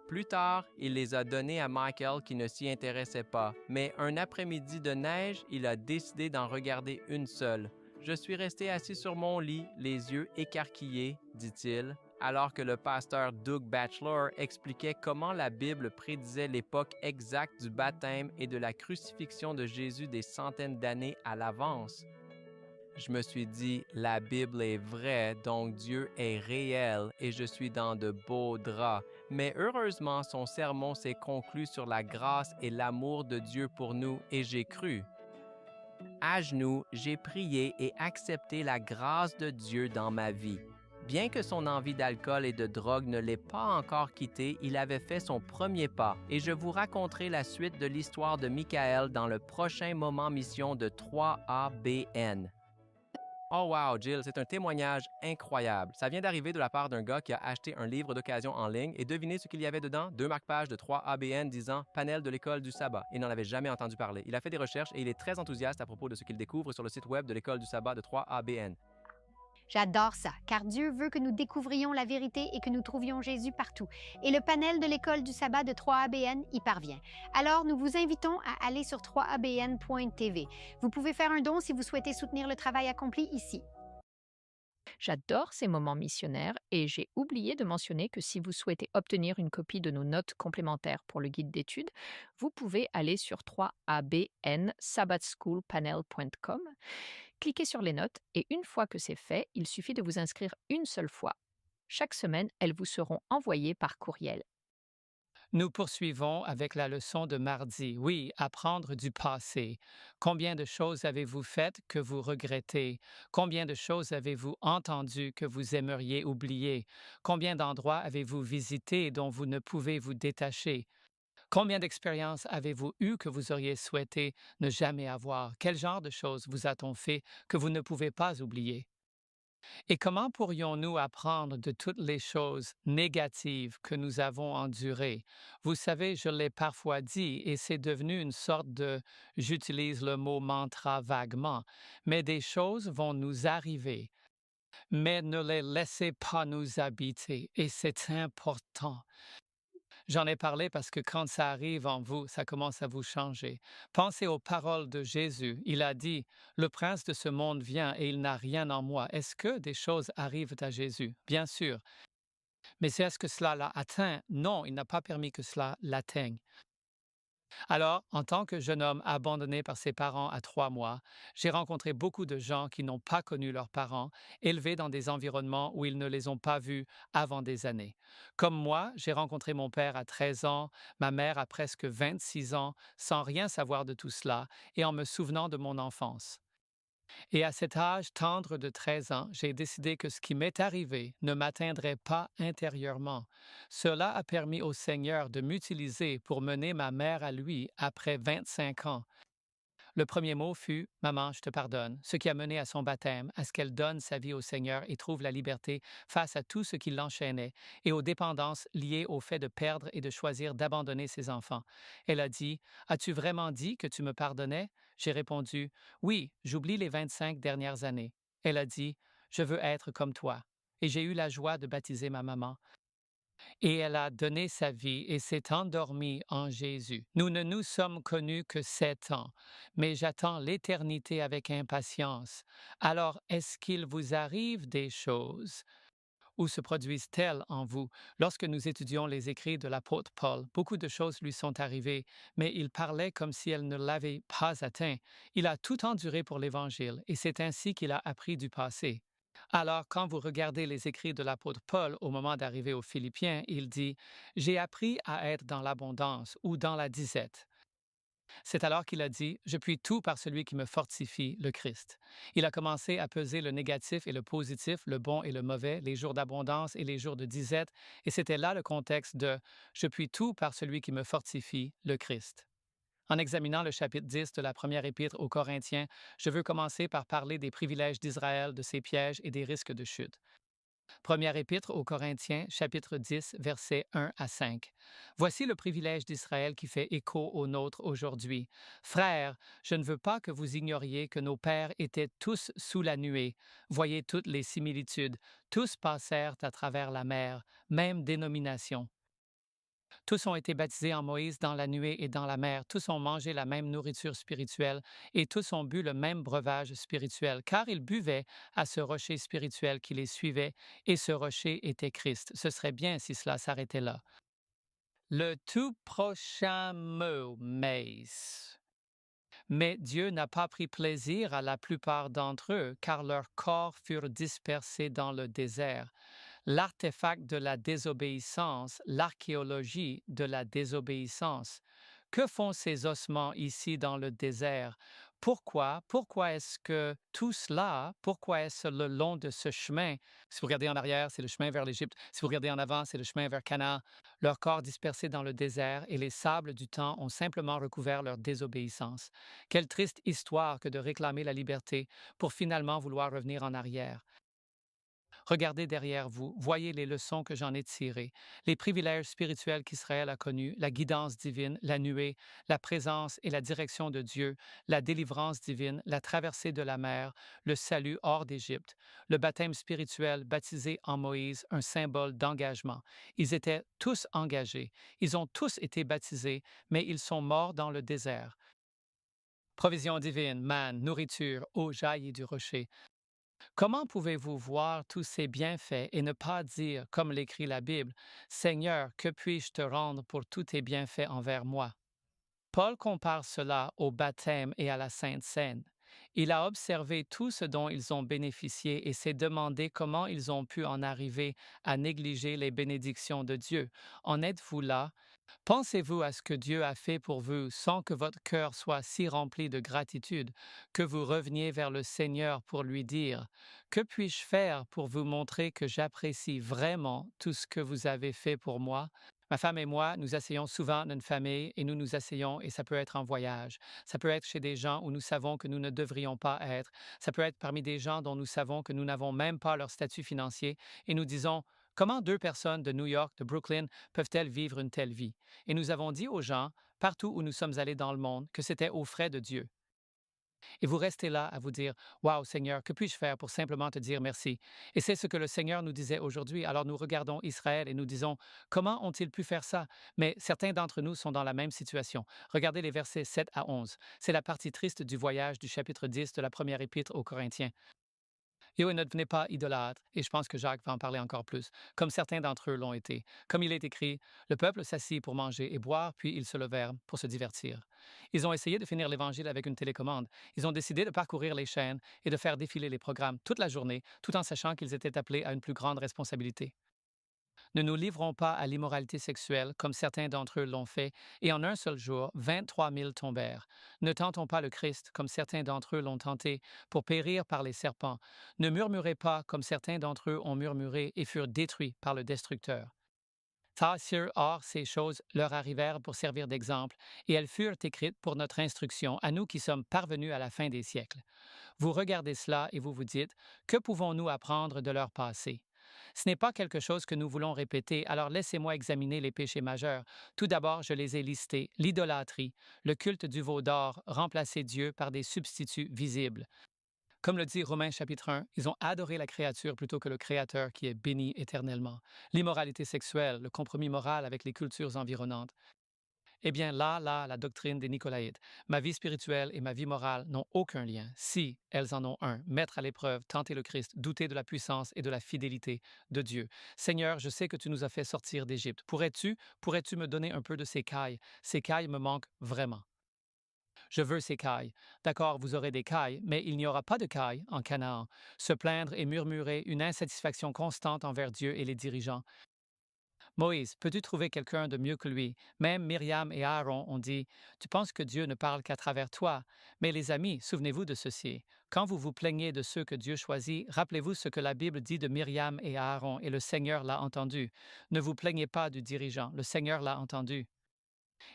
Plus tard, il les a donnés à Michael qui ne s'y intéressait pas, mais un après-midi de neige, il a décidé d'en regarder une seule. Je suis resté assis sur mon lit, les yeux écarquillés, dit-il, alors que le pasteur Doug Batchelor expliquait comment la Bible prédisait l'époque exacte du baptême et de la crucifixion de Jésus des centaines d'années à l'avance. Je me suis dit, la Bible est vraie, donc Dieu est réel et je suis dans de beaux draps. Mais heureusement, son sermon s'est conclu sur la grâce et l'amour de Dieu pour nous et j'ai cru. À genoux, j'ai prié et accepté la grâce de Dieu dans ma vie. Bien que son envie d'alcool et de drogue ne l'ait pas encore quitté, il avait fait son premier pas et je vous raconterai la suite de l'histoire de Michael dans le prochain moment mission de 3ABN. Oh wow, Jill, c'est un témoignage incroyable. Ça vient d'arriver de la part d'un gars qui a acheté un livre d'occasion en ligne et devinez ce qu'il y avait dedans? 2 marque-pages de 3ABN disant Panel de l'école du sabbat. Il n'en avait jamais entendu parler. Il a fait des recherches et il est très enthousiaste à propos de ce qu'il découvre sur le site web de l'école du sabbat de 3ABN. J'adore ça, car Dieu veut que nous découvrions la vérité et que nous trouvions Jésus partout. Et le panel de l'école du sabbat de 3ABN y parvient. Alors, nous vous invitons à aller sur 3abn.tv. Vous pouvez faire un don si vous souhaitez soutenir le travail accompli ici. J'adore ces moments missionnaires et j'ai oublié de mentionner que si vous souhaitez obtenir une copie de nos notes complémentaires pour le guide d'études, vous pouvez aller sur 3abnsabbatschoolpanel.com, cliquez sur les notes et une fois que c'est fait, il suffit de vous inscrire une seule fois. Chaque semaine, elles vous seront envoyées par courriel. Nous poursuivons avec la leçon de mardi. Oui, apprendre du passé. Combien de choses avez-vous faites que vous regrettez? Combien de choses avez-vous entendues que vous aimeriez oublier? Combien d'endroits avez-vous visités dont vous ne pouvez vous détacher? Combien d'expériences avez-vous eues que vous auriez souhaité ne jamais avoir? Quel genre de choses vous a-t-on fait que vous ne pouvez pas oublier? Et comment pourrions-nous apprendre de toutes les choses négatives que nous avons endurées? Vous savez, je l'ai parfois dit et c'est devenu une sorte de, j'utilise le mot mantra vaguement, mais des choses vont nous arriver, mais ne les laissez pas nous habiter et c'est important. J'en ai parlé parce que quand ça arrive en vous, ça commence à vous changer. Pensez aux paroles de Jésus. Il a dit, le prince de ce monde vient et il n'a rien en moi. Est-ce que des choses arrivent à Jésus? Bien sûr. Mais est-ce que cela l'a atteint? Non, il n'a pas permis que cela l'atteigne. Alors, en tant que jeune homme abandonné par ses parents à 3 mois, j'ai rencontré beaucoup de gens qui n'ont pas connu leurs parents, élevés dans des environnements où ils ne les ont pas vus avant des années. Comme moi, j'ai rencontré mon père à 13 ans, ma mère à presque 26 ans, sans rien savoir de tout cela et en me souvenant de mon enfance. Et à cet âge tendre de 13 ans, j'ai décidé que ce qui m'est arrivé ne m'atteindrait pas intérieurement. Cela a permis au Seigneur de m'utiliser pour mener ma mère à lui après 25 ans. Le premier mot fut Maman, je te pardonne, ce qui a mené à son baptême, à ce qu'elle donne sa vie au Seigneur et trouve la liberté face à tout ce qui l'enchaînait et aux dépendances liées au fait de perdre et de choisir d'abandonner ses enfants. Elle a dit As-tu vraiment dit que tu me pardonnais? J'ai répondu Oui, j'oublie les 25 dernières années. Elle a dit Je veux être comme toi. Et j'ai eu la joie de baptiser ma maman. Et elle a donné sa vie et s'est endormie en Jésus. Nous ne nous sommes connus que 7 ans, mais j'attends l'éternité avec impatience. Alors, est-ce qu'il vous arrive des choses? Où se produisent-elles en vous? Lorsque nous étudions les écrits de l'apôtre Paul, beaucoup de choses lui sont arrivées, mais il parlait comme si elles ne l'avaient pas atteint. Il a tout enduré pour l'Évangile, et c'est ainsi qu'il a appris du passé. Alors, quand vous regardez les écrits de l'apôtre Paul au moment d'arriver aux Philippiens, il dit J'ai appris à être dans l'abondance ou dans la disette. C'est alors qu'il a dit Je puis tout par celui qui me fortifie, le Christ. Il a commencé à peser le négatif et le positif, le bon et le mauvais, les jours d'abondance et les jours de disette, et c'était là le contexte de Je puis tout par celui qui me fortifie, le Christ. En examinant le chapitre 10 de la première épître aux Corinthiens, je veux commencer par parler des privilèges d'Israël, de ses pièges et des risques de chute. Première épître aux Corinthiens, chapitre 10, versets 1 à 5. Voici le privilège d'Israël qui fait écho au nôtre aujourd'hui. Frères, je ne veux pas que vous ignoriez que nos pères étaient tous sous la nuée. Voyez toutes les similitudes. Tous passèrent à travers la mer, même dénomination. Tous ont été baptisés en Moïse dans la nuée et dans la mer. Tous ont mangé la même nourriture spirituelle et tous ont bu le même breuvage spirituel, car ils buvaient à ce rocher spirituel qui les suivait et ce rocher était Christ. Ce serait bien si cela s'arrêtait là. Le tout prochain mot, mais. Mais Dieu n'a pas pris plaisir à la plupart d'entre eux, car leurs corps furent dispersés dans le désert. L'artefact de la désobéissance, l'archéologie de la désobéissance. Que font ces ossements ici dans le désert? Pourquoi? Pourquoi est-ce que tout cela, pourquoi est-ce le long de ce chemin? Si vous regardez en arrière, c'est le chemin vers l'Égypte. Si vous regardez en avant, c'est le chemin vers Canaan. Leurs corps dispersés dans le désert et les sables du temps ont simplement recouvert leur désobéissance. Quelle triste histoire que de réclamer la liberté pour finalement vouloir revenir en arrière. Regardez derrière vous, voyez les leçons que j'en ai tirées, les privilèges spirituels qu'Israël a connus, la guidance divine, la nuée, la présence et la direction de Dieu, la délivrance divine, la traversée de la mer, le salut hors d'Égypte, le baptême spirituel baptisé en Moïse, un symbole d'engagement. Ils étaient tous engagés, ils ont tous été baptisés, mais ils sont morts dans le désert. Provision divine, manne, nourriture, eau jaillit du rocher. Comment pouvez-vous voir tous ces bienfaits et ne pas dire, comme l'écrit la Bible, Seigneur, que puis-je te rendre pour tous tes bienfaits envers moi? Paul compare cela au baptême et à la Sainte Seine. Il a observé tout ce dont ils ont bénéficié et s'est demandé comment ils ont pu en arriver à négliger les bénédictions de Dieu. En êtes-vous là? Pensez-vous à ce que Dieu a fait pour vous sans que votre cœur soit si rempli de gratitude, que vous reveniez vers le Seigneur pour lui dire, que puis-je faire pour vous montrer que j'apprécie vraiment tout ce que vous avez fait pour moi? Ma femme et moi, nous asseyons souvent dans une famille et nous nous asseyons et ça peut être en voyage. Ça peut être chez des gens où nous savons que nous ne devrions pas être. Ça peut être parmi des gens dont nous savons que nous n'avons même pas leur statut financier et nous disons, comment deux personnes de New York, de Brooklyn, peuvent-elles vivre une telle vie? Et nous avons dit aux gens, partout où nous sommes allés dans le monde, que c'était aux frais de Dieu. Et vous restez là à vous dire, Waouh, Seigneur, que puis-je faire pour simplement te dire merci? Et c'est ce que le Seigneur nous disait aujourd'hui. Alors nous regardons Israël et nous disons, comment ont-ils pu faire ça? Mais certains d'entre nous sont dans la même situation. Regardez les versets 7 à 11. C'est la partie triste du voyage du chapitre 10 de la première épître aux Corinthiens. Et ne devenez pas idolâtres, et je pense que Jacques va en parler encore plus, comme certains d'entre eux l'ont été. Comme il est écrit, le peuple s'assit pour manger et boire, puis ils se levèrent pour se divertir. Ils ont essayé de finir l'Évangile avec une télécommande. Ils ont décidé de parcourir les chaînes et de faire défiler les programmes toute la journée, tout en sachant qu'ils étaient appelés à une plus grande responsabilité. Ne nous livrons pas à l'immoralité sexuelle, comme certains d'entre eux l'ont fait, et en un seul jour, 23 000 tombèrent. Ne tentons pas le Christ, comme certains d'entre eux l'ont tenté, pour périr par les serpents. Ne murmurez pas, comme certains d'entre eux ont murmuré et furent détruits par le destructeur. Or, ces choses leur arrivèrent pour servir d'exemple, et elles furent écrites pour notre instruction, à nous qui sommes parvenus à la fin des siècles. Vous regardez cela et vous vous dites, que pouvons-nous apprendre de leur passé? Ce n'est pas quelque chose que nous voulons répéter, alors laissez-moi examiner les péchés majeurs. Tout d'abord, je les ai listés, l'idolâtrie, le culte du veau d'or, remplacer Dieu par des substituts visibles. Comme le dit Romains chapitre 1, ils ont adoré la créature plutôt que le Créateur qui est béni éternellement. L'immoralité sexuelle, le compromis moral avec les cultures environnantes. Eh bien, la doctrine des Nicolaïtes. Ma vie spirituelle et ma vie morale n'ont aucun lien. Si elles en ont un, mettre à l'épreuve, tenter le Christ, douter de la puissance et de la fidélité de Dieu. Seigneur, je sais que tu nous as fait sortir d'Égypte. Pourrais-tu me donner un peu de ces cailles? Ces cailles me manquent vraiment. Je veux ces cailles. D'accord, vous aurez des cailles, mais il n'y aura pas de cailles en Canaan. Se plaindre et murmurer, une insatisfaction constante envers Dieu et les dirigeants. Moïse, peux-tu trouver quelqu'un de mieux que lui? Même Myriam et Aaron ont dit, tu penses que Dieu ne parle qu'à travers toi. Mais les amis, souvenez-vous de ceci. Quand vous vous plaignez de ceux que Dieu choisit, rappelez-vous ce que la Bible dit de Myriam et Aaron, et le Seigneur l'a entendu. Ne vous plaignez pas du dirigeant, le Seigneur l'a entendu.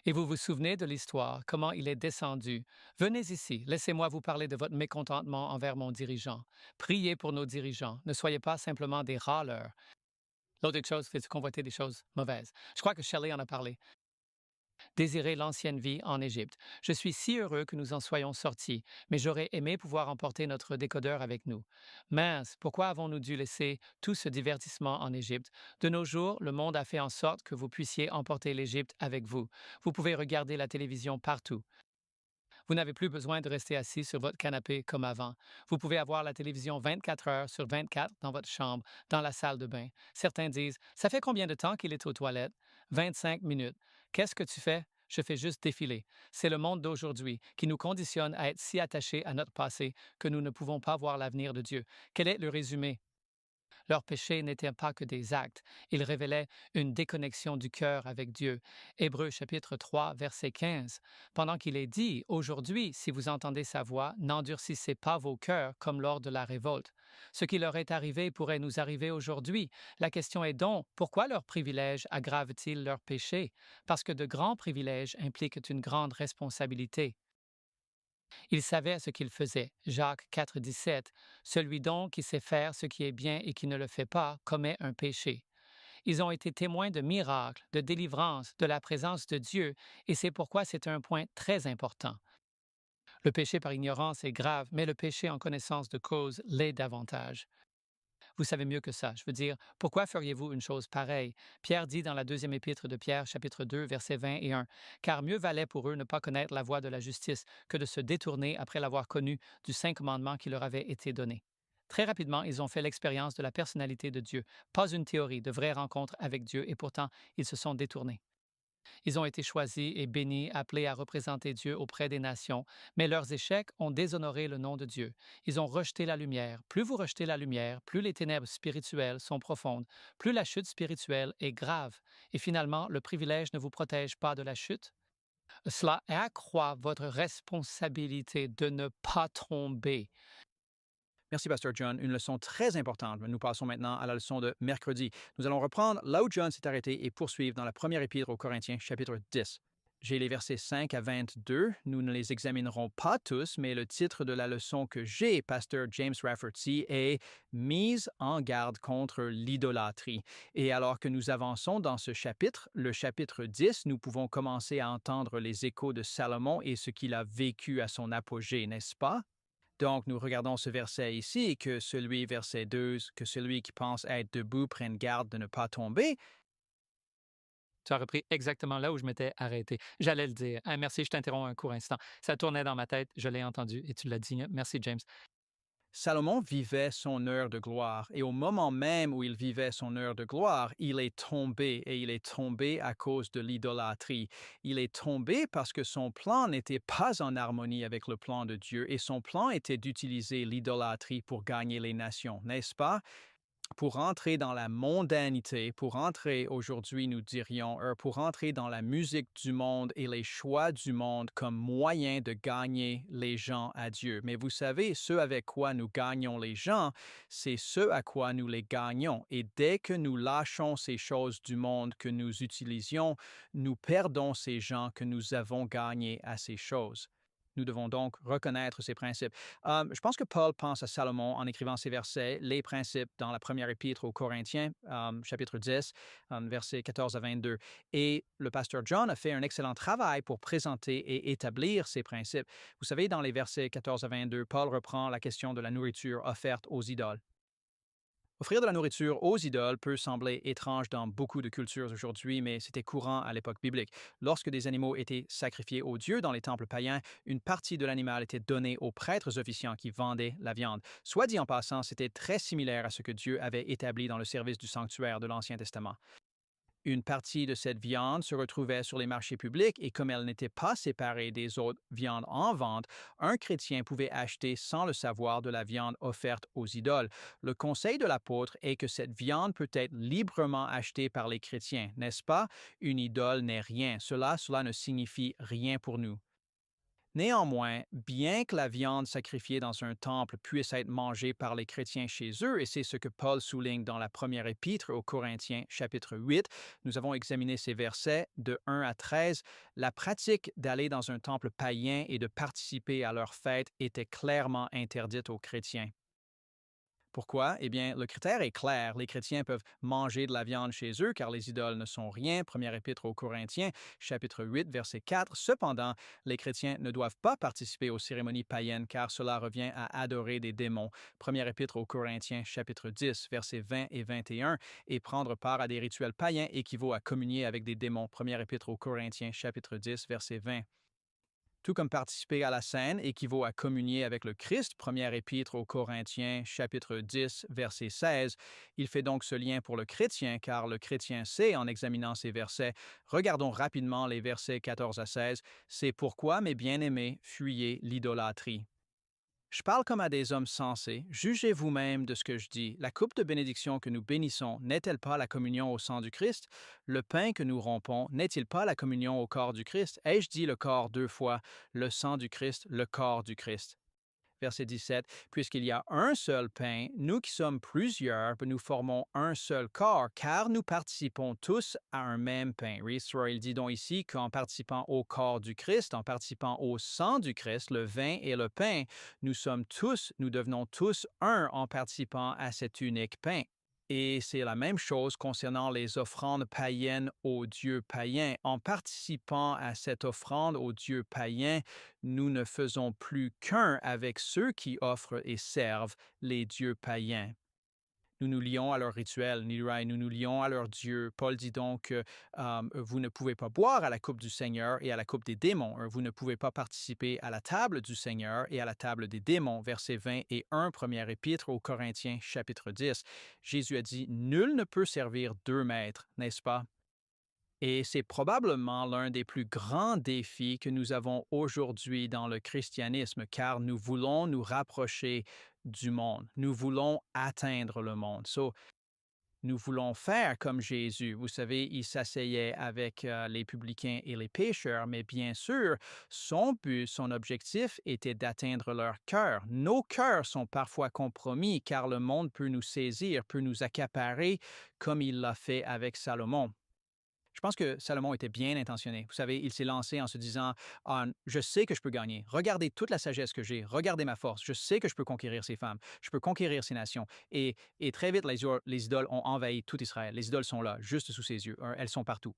Et vous vous souvenez de l'histoire, comment il est descendu. Venez ici, laissez-moi vous parler de votre mécontentement envers mon dirigeant. Priez pour nos dirigeants, ne soyez pas simplement des râleurs. L'autre chose, c'est de convoiter des choses mauvaises. Je crois que Shelley en a parlé. Désirer l'ancienne vie en Égypte. Je suis si heureux que nous en soyons sortis, mais j'aurais aimé pouvoir emporter notre décodeur avec nous. Mince, pourquoi avons-nous dû laisser tout ce divertissement en Égypte? De nos jours, le monde a fait en sorte que vous puissiez emporter l'Égypte avec vous. Vous pouvez regarder la télévision partout. Vous n'avez plus besoin de rester assis sur votre canapé comme avant. Vous pouvez avoir la télévision 24 heures sur 24 dans votre chambre, dans la salle de bain. Certains disent, ça fait combien de temps qu'il est aux toilettes? 25 minutes. Qu'est-ce que tu fais? Je fais juste défiler. C'est le monde d'aujourd'hui qui nous conditionne à être si attachés à notre passé que nous ne pouvons pas voir l'avenir de Dieu. Quel est le résumé? Leurs péchés n'étaient pas que des actes, ils révélaient une déconnexion du cœur avec Dieu. Hébreux chapitre 3, verset 15. Pendant qu'il est dit, aujourd'hui, si vous entendez sa voix, n'endurcissez pas vos cœurs comme lors de la révolte. Ce qui leur est arrivé pourrait nous arriver aujourd'hui. La question est donc, pourquoi leurs privilèges aggravent-ils leurs péchés? Parce que de grands privilèges impliquent une grande responsabilité. Il savait ce qu'il faisait. Jacques 4, 17. Celui donc qui sait faire ce qui est bien et qui ne le fait pas commet un péché. Ils ont été témoins de miracles, de délivrance, de la présence de Dieu, et c'est pourquoi c'est un point très important. Le péché par ignorance est grave, mais le péché en connaissance de cause l'est davantage. Vous savez mieux que ça. Je veux dire, pourquoi feriez-vous une chose pareille? Pierre dit dans la deuxième épître de Pierre, chapitre 2, versets 20 et 1, car mieux valait pour eux ne pas connaître la voie de la justice que de se détourner après l'avoir connu du saint commandement qui leur avait été donné. Très rapidement, ils ont fait l'expérience de la personnalité de Dieu, pas une théorie de vraie rencontre avec Dieu, et pourtant, ils se sont détournés. Ils ont été choisis et bénis, appelés à représenter Dieu auprès des nations, mais leurs échecs ont déshonoré le nom de Dieu. Ils ont rejeté la lumière. Plus vous rejetez la lumière, plus les ténèbres spirituelles sont profondes, plus la chute spirituelle est grave. Et finalement, le privilège ne vous protège pas de la chute. Cela accroît votre responsabilité de ne pas tomber. Merci, Pasteur John. Une leçon très importante. Nous passons maintenant à la leçon de mercredi. Nous allons reprendre là où John s'est arrêté et poursuivre dans la première épître aux Corinthiens, chapitre 10. J'ai les versets 5 à 22. Nous ne les examinerons pas tous, mais le titre de la leçon que j'ai, Pasteur James Rafferty, est Mise en garde contre l'idolâtrie. Et alors que nous avançons dans ce chapitre, le chapitre 10, nous pouvons commencer à entendre les échos de Salomon et ce qu'il a vécu à son apogée, n'est-ce pas? Donc, nous regardons ce verset ici, que celui, verset 2, que celui qui pense être debout prenne garde de ne pas tomber. Tu as repris exactement là où je m'étais arrêté. J'allais le dire. Ah, merci, je t'interromps un court instant. Ça tournait dans ma tête, je l'ai entendu et tu l'as dit. Merci, James. Salomon vivait son heure de gloire, et au moment même où il vivait son heure de gloire, il est tombé, et il est tombé à cause de l'idolâtrie. Il est tombé parce que son plan n'était pas en harmonie avec le plan de Dieu, et son plan était d'utiliser l'idolâtrie pour gagner les nations, n'est-ce pas? Pour entrer dans la mondanité, pour entrer aujourd'hui, nous dirions, pour entrer dans la musique du monde et les choix du monde comme moyen de gagner les gens à Dieu. Mais vous savez, ce avec quoi nous gagnons les gens, c'est ce à quoi nous les gagnons. Et dès que nous lâchons ces choses du monde que nous utilisions, nous perdons ces gens que nous avons gagnés à ces choses. Nous devons donc reconnaître ces principes. Je pense que Paul pense à Salomon en écrivant ces versets, les principes dans la première épître aux Corinthiens, chapitre 10, versets 14 à 22. Et le pasteur John a fait un excellent travail pour présenter et établir ces principes. Vous savez, dans les versets 14 à 22, Paul reprend la question de la nourriture offerte aux idoles. Offrir de la nourriture aux idoles peut sembler étrange dans beaucoup de cultures aujourd'hui, mais c'était courant à l'époque biblique. Lorsque des animaux étaient sacrifiés aux dieux dans les temples païens, une partie de l'animal était donnée aux prêtres officiants qui vendaient la viande. Soit dit en passant, c'était très similaire à ce que Dieu avait établi dans le service du sanctuaire de l'Ancien Testament. Une partie de cette viande se retrouvait sur les marchés publics et comme elle n'était pas séparée des autres viandes en vente, un chrétien pouvait acheter sans le savoir de la viande offerte aux idoles. Le conseil de l'apôtre est que cette viande peut être librement achetée par les chrétiens, n'est-ce pas? Une idole n'est rien. Cela ne signifie rien pour nous. Néanmoins, bien que la viande sacrifiée dans un temple puisse être mangée par les chrétiens chez eux, et c'est ce que Paul souligne dans la première épître aux Corinthiens, chapitre 8, nous avons examiné ces versets de 1 à 13, la pratique d'aller dans un temple païen et de participer à leur fête était clairement interdite aux chrétiens. Pourquoi? Eh bien, le critère est clair. Les chrétiens peuvent manger de la viande chez eux car les idoles ne sont rien. Première épître aux Corinthiens, chapitre 8, verset 4. Cependant, les chrétiens ne doivent pas participer aux cérémonies païennes car cela revient à adorer des démons. Première épître aux Corinthiens, chapitre 10, versets 20 et 21. Et prendre part à des rituels païens équivaut à communier avec des démons. Première épître aux Corinthiens, chapitre 10, verset 20. Tout comme participer à la scène équivaut à communier avec le Christ, première épître aux Corinthiens, chapitre 10, verset 16, il fait donc ce lien pour le chrétien, car le chrétien sait en examinant ces versets. Regardons rapidement les versets 14 à 16. C'est pourquoi, mes bien-aimés, fuyez l'idolâtrie. Je parle comme à des hommes sensés. Jugez vous-même de ce que je dis. La coupe de bénédiction que nous bénissons n'est-elle pas la communion au sang du Christ? Le pain que nous rompons n'est-il pas la communion au corps du Christ? Ai-je dit le corps 2 fois, le sang du Christ, le corps du Christ? Verset 17, puisqu'il y a un seul pain, nous qui sommes plusieurs, nous formons un seul corps, car nous participons tous à un même pain. Reestroy, il dit donc ici qu'en participant au corps du Christ, en participant au sang du Christ, le vin et le pain, nous devenons tous un en participant à cet unique pain. Et c'est la même chose concernant les offrandes païennes aux dieux païens. En participant à cette offrande aux dieux païens, nous ne faisons plus qu'un avec ceux qui offrent et servent les dieux païens. Nous nous lions à leur rituel, nous nous lions à leur Dieu. Paul dit donc que vous ne pouvez pas boire à la coupe du Seigneur et à la coupe des démons. Vous ne pouvez pas participer à la table du Seigneur et à la table des démons. Versets 20 et 1, première épître aux Corinthiens, chapitre 10. Jésus a dit, nul ne peut servir 2 maîtres, n'est-ce pas? Et c'est probablement l'un des plus grands défis que nous avons aujourd'hui dans le christianisme, car nous voulons nous rapprocher du monde. Nous voulons atteindre le monde. Nous voulons faire comme Jésus. Vous savez, il s'asseyait avec les publicains et les pécheurs, mais bien sûr, son but, son objectif était d'atteindre leur cœur. Nos cœurs sont parfois compromis car le monde peut nous saisir, peut nous accaparer comme il l'a fait avec Salomon. Je pense que Salomon était bien intentionné. Vous savez, il s'est lancé en se disant ah, je sais que je peux gagner. Regardez toute la sagesse que j'ai. Regardez ma force. Je sais que je peux conquérir ces femmes. Je peux conquérir ces nations. Et très vite, les idoles ont envahi tout Israël. Les idoles sont là, juste sous ses yeux. Elles sont partout.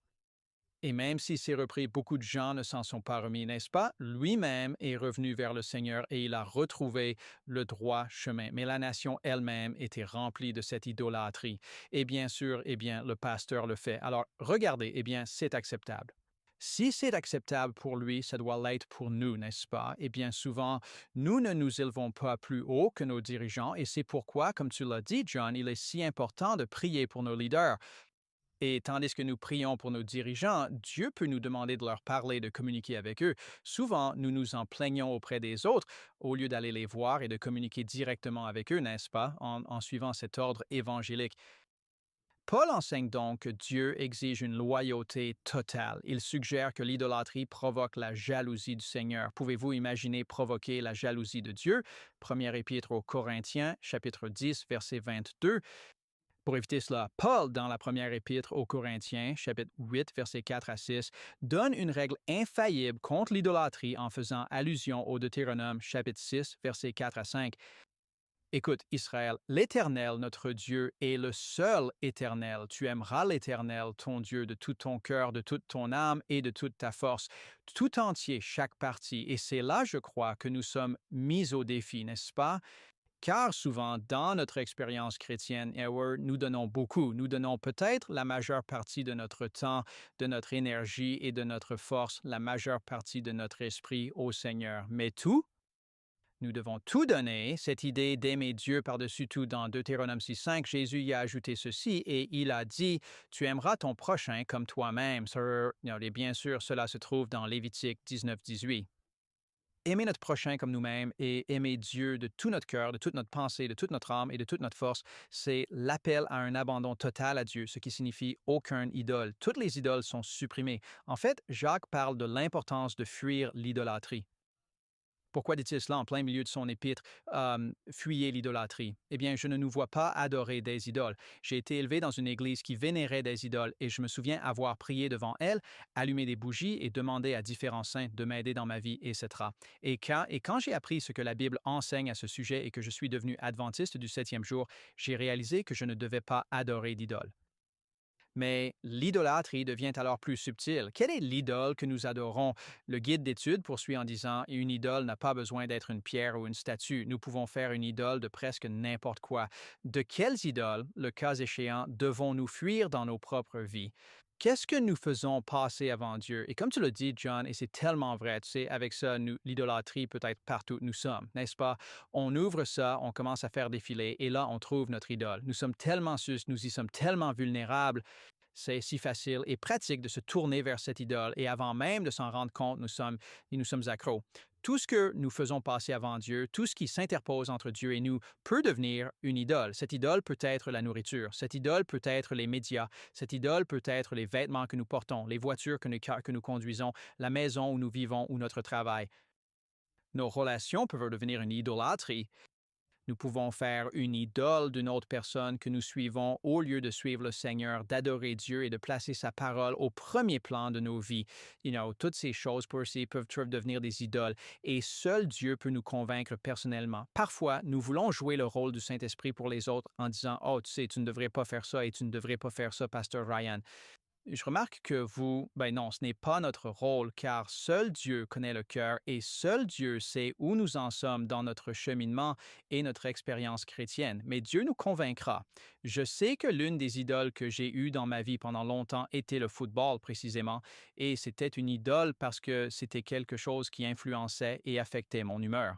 Et même si c'est repris, beaucoup de gens ne s'en sont pas remis, n'est-ce pas? Lui-même est revenu vers le Seigneur et il a retrouvé le droit chemin. Mais la nation elle-même était remplie de cette idolâtrie. Et bien sûr, le pasteur le fait. Alors, regardez, c'est acceptable. Si c'est acceptable pour lui, ça doit l'être pour nous, n'est-ce pas? Et bien souvent, nous ne nous élevons pas plus haut que nos dirigeants et c'est pourquoi, comme tu l'as dit, John, il est si important de prier pour nos leaders. Et tandis que nous prions pour nos dirigeants, Dieu peut nous demander de leur parler, de communiquer avec eux. Souvent, nous nous en plaignons auprès des autres au lieu d'aller les voir et de communiquer directement avec eux, n'est-ce pas, en suivant cet ordre évangélique. Paul enseigne donc que Dieu exige une loyauté totale. Il suggère que l'idolâtrie provoque la jalousie du Seigneur. Pouvez-vous imaginer provoquer la jalousie de Dieu? Première épître aux Corinthiens, chapitre 10, verset 22. Pour éviter cela, Paul, dans la première épître aux Corinthiens, chapitre 8, versets 4 à 6, donne une règle infaillible contre l'idolâtrie en faisant allusion au Deutéronome, chapitre 6, versets 4 à 5. Écoute, Israël, l'Éternel, notre Dieu, est le seul Éternel. Tu aimeras l'Éternel, ton Dieu, de tout ton cœur, de toute ton âme et de toute ta force, tout entier, chaque partie. Et c'est là, je crois, que nous sommes mis au défi, n'est-ce pas? Car souvent, dans notre expérience chrétienne, nous donnons beaucoup. Nous donnons peut-être la majeure partie de notre temps, de notre énergie et de notre force, la majeure partie de notre esprit au Seigneur. Mais tout, nous devons tout donner. Cette idée d'aimer Dieu par-dessus tout dans Deutéronome 6.5, Jésus y a ajouté ceci et il a dit « Tu aimeras ton prochain comme toi-même ». Et bien sûr, cela se trouve dans Lévitique 19.18. Aimer notre prochain comme nous-mêmes et aimer Dieu de tout notre cœur, de toute notre pensée, de toute notre âme et de toute notre force, c'est l'appel à un abandon total à Dieu, ce qui signifie aucune idole. Toutes les idoles sont supprimées. En fait, Jacques parle de l'importance de fuir l'idolâtrie. Pourquoi dit-il cela en plein milieu de son épître? Fuyez l'idolâtrie. Eh bien, je ne nous vois pas adorer des idoles. J'ai été élevé dans une église qui vénérait des idoles et je me souviens avoir prié devant elle, allumé des bougies et demandé à différents saints de m'aider dans ma vie, etc. Et quand j'ai appris ce que la Bible enseigne à ce sujet et que je suis devenu adventiste du septième jour, j'ai réalisé que je ne devais pas adorer d'idoles. Mais l'idolâtrie devient alors plus subtile. Quelle est l'idole que nous adorons? Le guide d'études poursuit en disant: une idole n'a pas besoin d'être une pierre ou une statue. Nous pouvons faire une idole de presque n'importe quoi. De quelles idoles, le cas échéant, devons-nous fuir dans nos propres vies? Qu'est-ce que nous faisons passer avant Dieu? Et comme tu l'as dit, John, et c'est tellement vrai, tu sais, avec ça, l'idolâtrie peut être partout où nous sommes, n'est-ce pas? On ouvre ça, on commence à faire défiler, et là, on trouve notre idole. Nous sommes tellement sus, nous y sommes tellement vulnérables. C'est si facile et pratique de se tourner vers cette idole et avant même de s'en rendre compte, nous sommes accros. Tout ce que nous faisons passer avant Dieu, tout ce qui s'interpose entre Dieu et nous peut devenir une idole. Cette idole peut être la nourriture, cette idole peut être les médias, cette idole peut être les vêtements que nous portons, les voitures que nous conduisons, la maison où nous vivons ou notre travail. Nos relations peuvent devenir une idolâtrie. Nous pouvons faire une idole d'une autre personne que nous suivons au lieu de suivre le Seigneur, d'adorer Dieu et de placer sa parole au premier plan de nos vies. Toutes ces choses peuvent devenir des idoles et seul Dieu peut nous convaincre personnellement. Parfois, nous voulons jouer le rôle du Saint-Esprit pour les autres en disant: «Oh, tu sais, tu ne devrais pas faire ça et tu ne devrais pas faire ça, Pasteur Ryan.» Je remarque que ben non, ce n'est pas notre rôle, car seul Dieu connaît le cœur et seul Dieu sait où nous en sommes dans notre cheminement et notre expérience chrétienne. Mais Dieu nous convaincra. Je sais que l'une des idoles que j'ai eues dans ma vie pendant longtemps était le football, précisément, et c'était une idole parce que c'était quelque chose qui influençait et affectait mon humeur.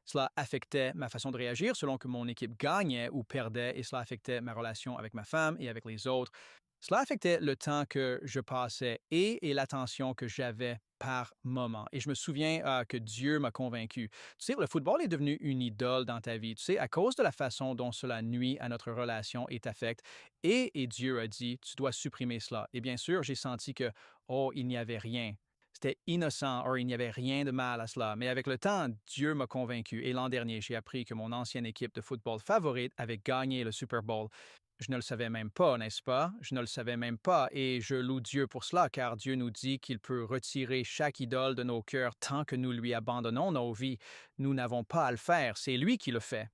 Cela affectait ma façon de réagir selon que mon équipe gagnait ou perdait, et cela affectait ma relation avec ma femme et avec les autres. Cela affectait le temps que je passais et l'attention que j'avais par moment. Et je me souviens que Dieu m'a convaincu. Tu sais, le football est devenu une idole dans ta vie, tu sais, à cause de la façon dont cela nuit à notre relation et t'affecte. Et Dieu a dit: tu dois supprimer cela. Et bien sûr, j'ai senti que, oh, il n'y avait rien. C'était innocent, or il n'y avait rien de mal à cela. Mais avec le temps, Dieu m'a convaincu. Et l'an dernier, j'ai appris que mon ancienne équipe de football favorite avait gagné le Super Bowl. Je ne le savais même pas, n'est-ce pas? Je ne le savais même pas, et je loue Dieu pour cela, car Dieu nous dit qu'il peut retirer chaque idole de nos cœurs tant que nous lui abandonnons nos vies. Nous n'avons pas à le faire, c'est lui qui le fait.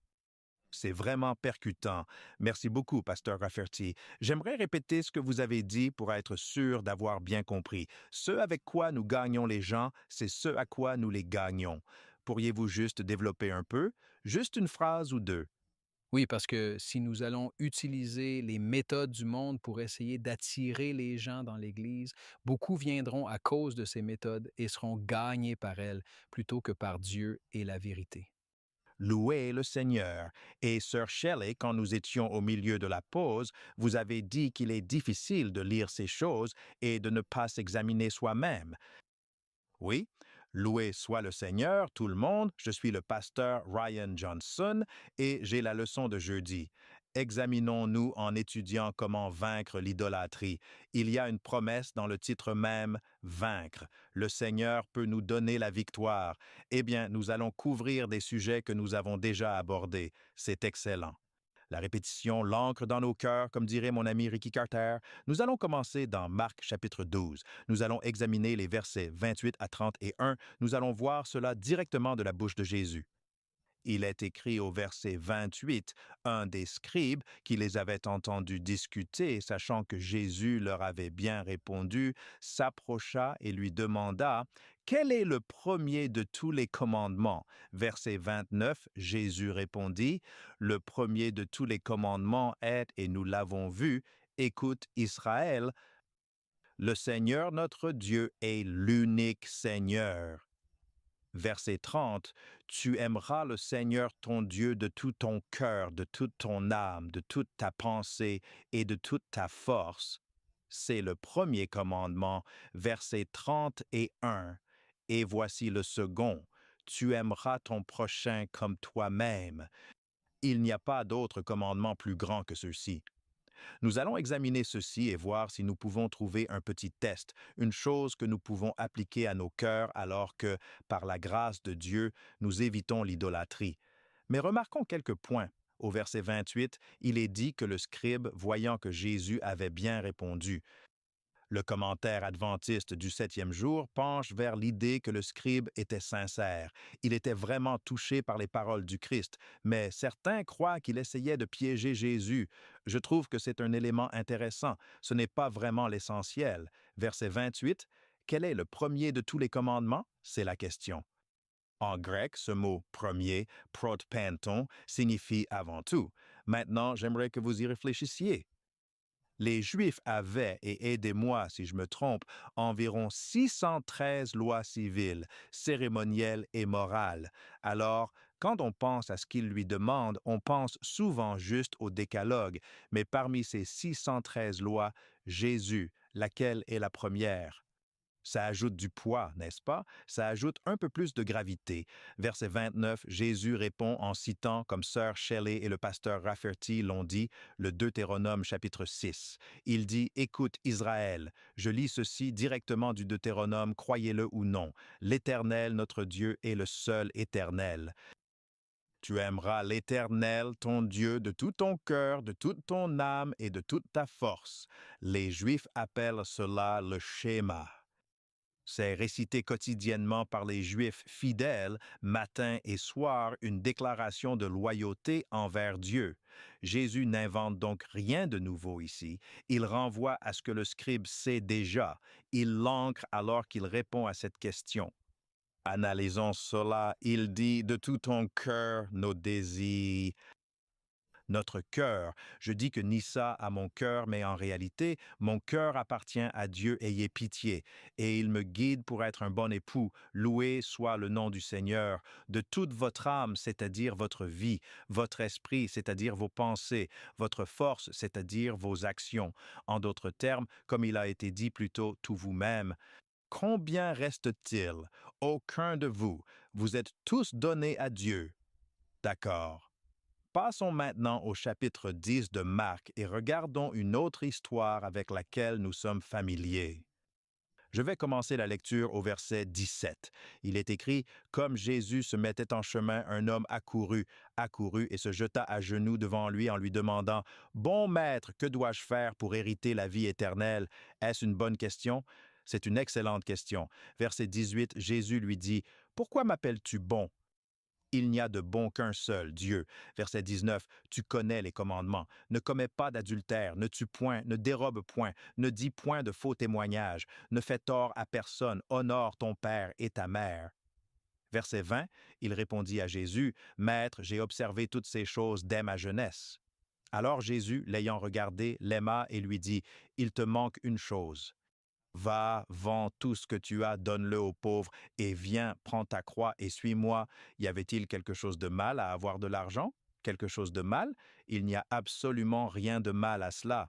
C'est vraiment percutant. Merci beaucoup, Pasteur Rafferty. J'aimerais répéter ce que vous avez dit pour être sûr d'avoir bien compris. Ce avec quoi nous gagnons les gens, c'est ce à quoi nous les gagnons. Pourriez-vous juste développer un peu? Juste une phrase ou deux. Oui, parce que si nous allons utiliser les méthodes du monde pour essayer d'attirer les gens dans l'Église, beaucoup viendront à cause de ces méthodes et seront gagnés par elles plutôt que par Dieu et la vérité. Louez le Seigneur. Et Sœur Shelley, quand nous étions au milieu de la pause, vous avez dit qu'il est difficile de lire ces choses et de ne pas s'examiner soi-même. Oui, loué soit le Seigneur, tout le monde, je suis le pasteur Ryan Johnson et j'ai la leçon de jeudi. Examinons-nous en étudiant comment vaincre l'idolâtrie. Il y a une promesse dans le titre même, vaincre. Le Seigneur peut nous donner la victoire. Eh bien, nous allons couvrir des sujets que nous avons déjà abordés. C'est excellent. La répétition l'ancre dans nos cœurs, comme dirait mon ami Ricky Carter. Nous allons commencer dans Marc chapitre 12. Nous allons examiner les versets 28 à 31. Nous allons voir cela directement de la bouche de Jésus. Il est écrit au verset 28, un des scribes qui les avait entendus discuter, sachant que Jésus leur avait bien répondu, s'approcha et lui demanda: quel est le premier de tous les commandements? Verset 29, Jésus répondit: le premier de tous les commandements est, et nous l'avons vu, écoute Israël, le Seigneur notre Dieu est l'unique Seigneur. Verset 30, tu aimeras le Seigneur ton Dieu de tout ton cœur, de toute ton âme, de toute ta pensée et de toute ta force. C'est le premier commandement, versets 30 et 1. Et voici le second, tu aimeras ton prochain comme toi-même. Il n'y a pas d'autre commandement plus grand que ceux-ci. Nous allons examiner ceci et voir si nous pouvons trouver un petit test, une chose que nous pouvons appliquer à nos cœurs alors que, par la grâce de Dieu, nous évitons l'idolâtrie. Mais remarquons quelques points. Au verset 28, il est dit que le scribe, voyant que Jésus avait bien répondu. Le commentaire adventiste du 7e jour penche vers l'idée que le scribe était sincère. Il était vraiment touché par les paroles du Christ, mais certains croient qu'il essayait de piéger Jésus. Je trouve que c'est un élément intéressant. Ce n'est pas vraiment l'essentiel. Verset 28, quel est le premier de tous les commandements? C'est la question. En grec, ce mot premier, protpanton, signifie avant tout. Maintenant, j'aimerais que vous y réfléchissiez. Les Juifs avaient, et aidez-moi si je me trompe, environ 613 lois civiles, cérémonielles et morales. Alors, quand on pense à ce qu'ils lui demandent, on pense souvent juste au décalogue, mais parmi ces 613 lois, Jésus, laquelle est la première? Ça ajoute du poids, n'est-ce pas? Ça ajoute un peu plus de gravité. Verset 29, Jésus répond en citant, comme sœur Shelley et le pasteur Rafferty l'ont dit, le Deutéronome chapitre 6. Il dit, « Écoute Israël, je lis ceci directement du Deutéronome, croyez-le ou non. L'Éternel, notre Dieu, est le seul éternel. Tu aimeras l'Éternel, ton Dieu, de tout ton cœur, de toute ton âme et de toute ta force. » Les Juifs appellent cela le schéma. C'est récité quotidiennement par les Juifs fidèles, matin et soir, une déclaration de loyauté envers Dieu. Jésus n'invente donc rien de nouveau ici. Il renvoie à ce que le scribe sait déjà. Il l'ancre alors qu'il répond à cette question. Analysons cela. Il dit « de tout ton cœur, nos désirs ». Notre cœur. Je dis que Nissa a mon cœur, mais en réalité, mon cœur appartient à Dieu, ayez pitié, et il me guide pour être un bon époux. Loué soit le nom du Seigneur. De toute votre âme, c'est-à-dire votre vie, votre esprit, c'est-à-dire vos pensées, votre force, c'est-à-dire vos actions. En d'autres termes, comme il a été dit plus tôt, tout vous-même. Combien reste-t-il? Aucun de vous. Vous êtes tous donnés à Dieu. D'accord. Passons maintenant au chapitre 10 de Marc et regardons une autre histoire avec laquelle nous sommes familiers. Je vais commencer la lecture au verset 17. Il est écrit « Comme Jésus se mettait en chemin, un homme accourut et se jeta à genoux devant lui en lui demandant « Bon maître, que dois-je faire pour hériter la vie éternelle? » Est-ce une bonne question? C'est une excellente question. Verset 18, Jésus lui dit « Pourquoi m'appelles-tu bon? Il n'y a de bon qu'un seul, Dieu. » Verset 19, « Tu connais les commandements. Ne commets pas d'adultère, ne tue point, ne dérobe point, ne dis point de faux témoignages, ne fais tort à personne, honore ton père et ta mère. » Verset 20, il répondit à Jésus, « Maître, j'ai observé toutes ces choses dès ma jeunesse. » Alors Jésus, l'ayant regardé, l'aima et lui dit, « Il te manque une chose. Va, vends tout ce que tu as, donne-le aux pauvres, et viens, prends ta croix et suis-moi. » Y avait-il quelque chose de mal à avoir de l'argent? Quelque chose de mal? Il n'y a absolument rien de mal à cela.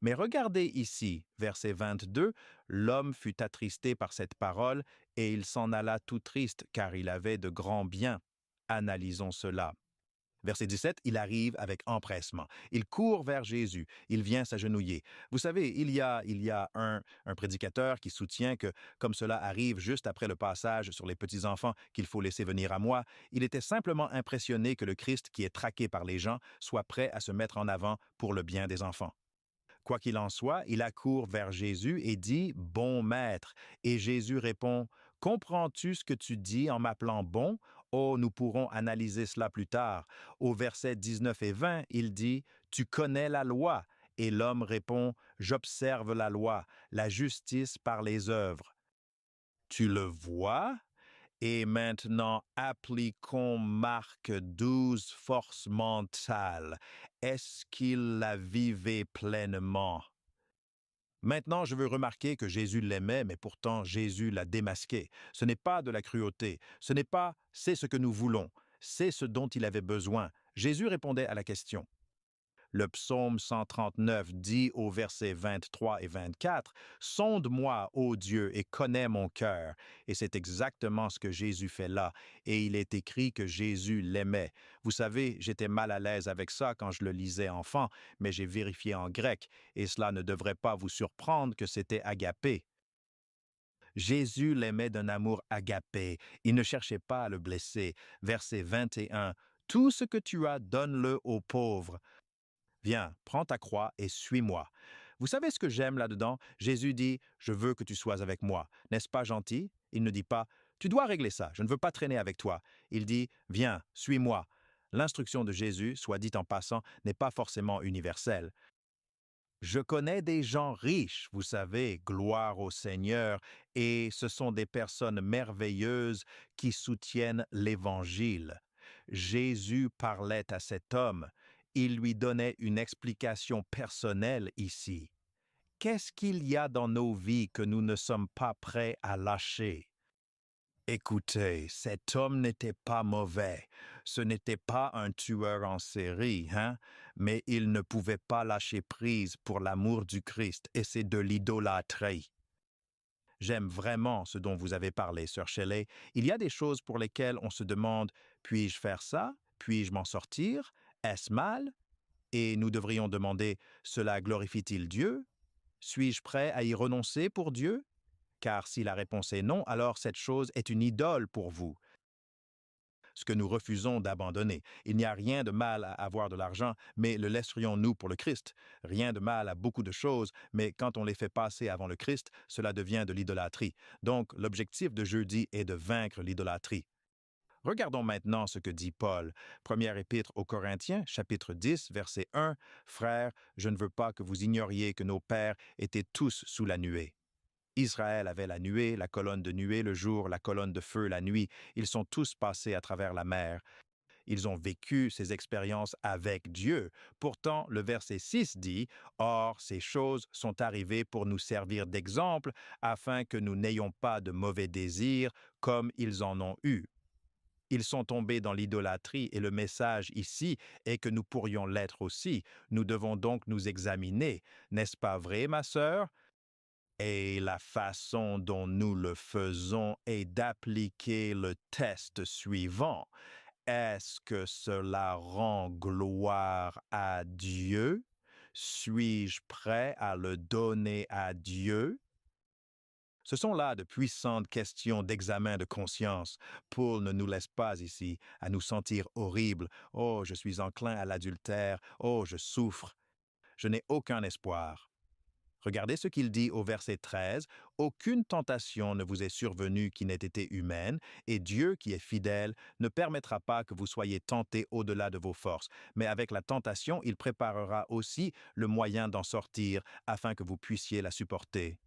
Mais regardez ici, verset 22, l'homme fut attristé par cette parole, et il s'en alla tout triste, car il avait de grands biens. Analysons cela. Verset 17, il arrive avec empressement. Il court vers Jésus. Il vient s'agenouiller. Vous savez, il y a un prédicateur qui soutient que, comme cela arrive juste après le passage sur les petits-enfants qu'il faut laisser venir à moi, il était simplement impressionné que le Christ, qui est traqué par les gens, soit prêt à se mettre en avant pour le bien des enfants. Quoi qu'il en soit, il accourt vers Jésus et dit « Bon maître ». Et Jésus répond « Comprends-tu ce que tu dis en m'appelant bon? Oh, nous pourrons analyser cela plus tard. » Au verset 19 et 20, il dit « Tu connais la loi ». Et l'homme répond « J'observe la loi, la justice par les œuvres. » Tu le vois? Et maintenant, appliquons Marc 12, force mentale. Est-ce qu'il la vivait pleinement? Maintenant, je veux remarquer que Jésus l'aimait, mais pourtant Jésus l'a démasqué. Ce n'est pas de la cruauté. Ce n'est pas « c'est ce que nous voulons ». C'est ce dont il avait besoin. Jésus répondait à la question. Le psaume 139 dit au verset 23 et 24, « Sonde-moi, ô Dieu, et connais mon cœur. » Et c'est exactement ce que Jésus fait là. Et il est écrit que Jésus l'aimait. Vous savez, j'étais mal à l'aise avec ça quand je le lisais enfant, mais j'ai vérifié en grec, et cela ne devrait pas vous surprendre que c'était agapé. Jésus l'aimait d'un amour agapé. Il ne cherchait pas à le blesser. Verset 21, « Tout ce que tu as, donne-le aux pauvres. Viens, prends ta croix et suis-moi. » Vous savez ce que j'aime là-dedans? Jésus dit, « Je veux que tu sois avec moi. » N'est-ce pas gentil? Il ne dit pas, « Tu dois régler ça, je ne veux pas traîner avec toi. » Il dit, « Viens, suis-moi. » L'instruction de Jésus, soit dit en passant, n'est pas forcément universelle. Je connais des gens riches, vous savez, gloire au Seigneur, et ce sont des personnes merveilleuses qui soutiennent l'Évangile. Jésus parlait à cet homme. Il lui donnait une explication personnelle ici. Qu'est-ce qu'il y a dans nos vies que nous ne sommes pas prêts à lâcher? Écoutez, cet homme n'était pas mauvais. Ce n'était pas un tueur en série, hein? Mais il ne pouvait pas lâcher prise pour l'amour du Christ, et c'est de l'idolâtrie. J'aime vraiment ce dont vous avez parlé, Sœur Shelley. Il y a des choses pour lesquelles on se demande, puis-je faire ça? Puis-je m'en sortir? Est-ce mal? Et nous devrions demander, cela glorifie-t-il Dieu? Suis-je prêt à y renoncer pour Dieu? Car si la réponse est non, alors cette chose est une idole pour vous, ce que nous refusons d'abandonner. Il n'y a rien de mal à avoir de l'argent, mais le laisserions-nous pour le Christ? Rien de mal à beaucoup de choses, mais quand on les fait passer avant le Christ, cela devient de l'idolâtrie. Donc, l'objectif de jeudi est de vaincre l'idolâtrie. Regardons maintenant ce que dit Paul. Première épître aux Corinthiens, chapitre 10, verset 1. « Frères, je ne veux pas que vous ignoriez que nos pères étaient tous sous la nuée. Israël avait la nuée, la colonne de nuée le jour, la colonne de feu la nuit. Ils sont tous passés à travers la mer. Ils ont vécu ces expériences avec Dieu. Pourtant, le verset 6 dit, « Or, ces choses sont arrivées pour nous servir d'exemple, afin que nous n'ayons pas de mauvais désirs comme ils en ont eu. » Ils sont tombés dans l'idolâtrie et le message ici est que nous pourrions l'être aussi. Nous devons donc nous examiner. N'est-ce pas vrai, ma sœur? Et la façon dont nous le faisons est d'appliquer le test suivant. Est-ce que cela rend gloire à Dieu? Suis-je prêt à le donner à Dieu? Ce sont là de puissantes questions d'examen de conscience. Paul ne nous laisse pas ici à nous sentir horribles. « Oh, je suis enclin à l'adultère. Oh, je souffre. Je n'ai aucun espoir. » Regardez ce qu'il dit au verset 13. « Aucune tentation ne vous est survenue qui n'ait été humaine, et Dieu, qui est fidèle, ne permettra pas que vous soyez tentés au-delà de vos forces. Mais avec la tentation, il préparera aussi le moyen d'en sortir, afin que vous puissiez la supporter.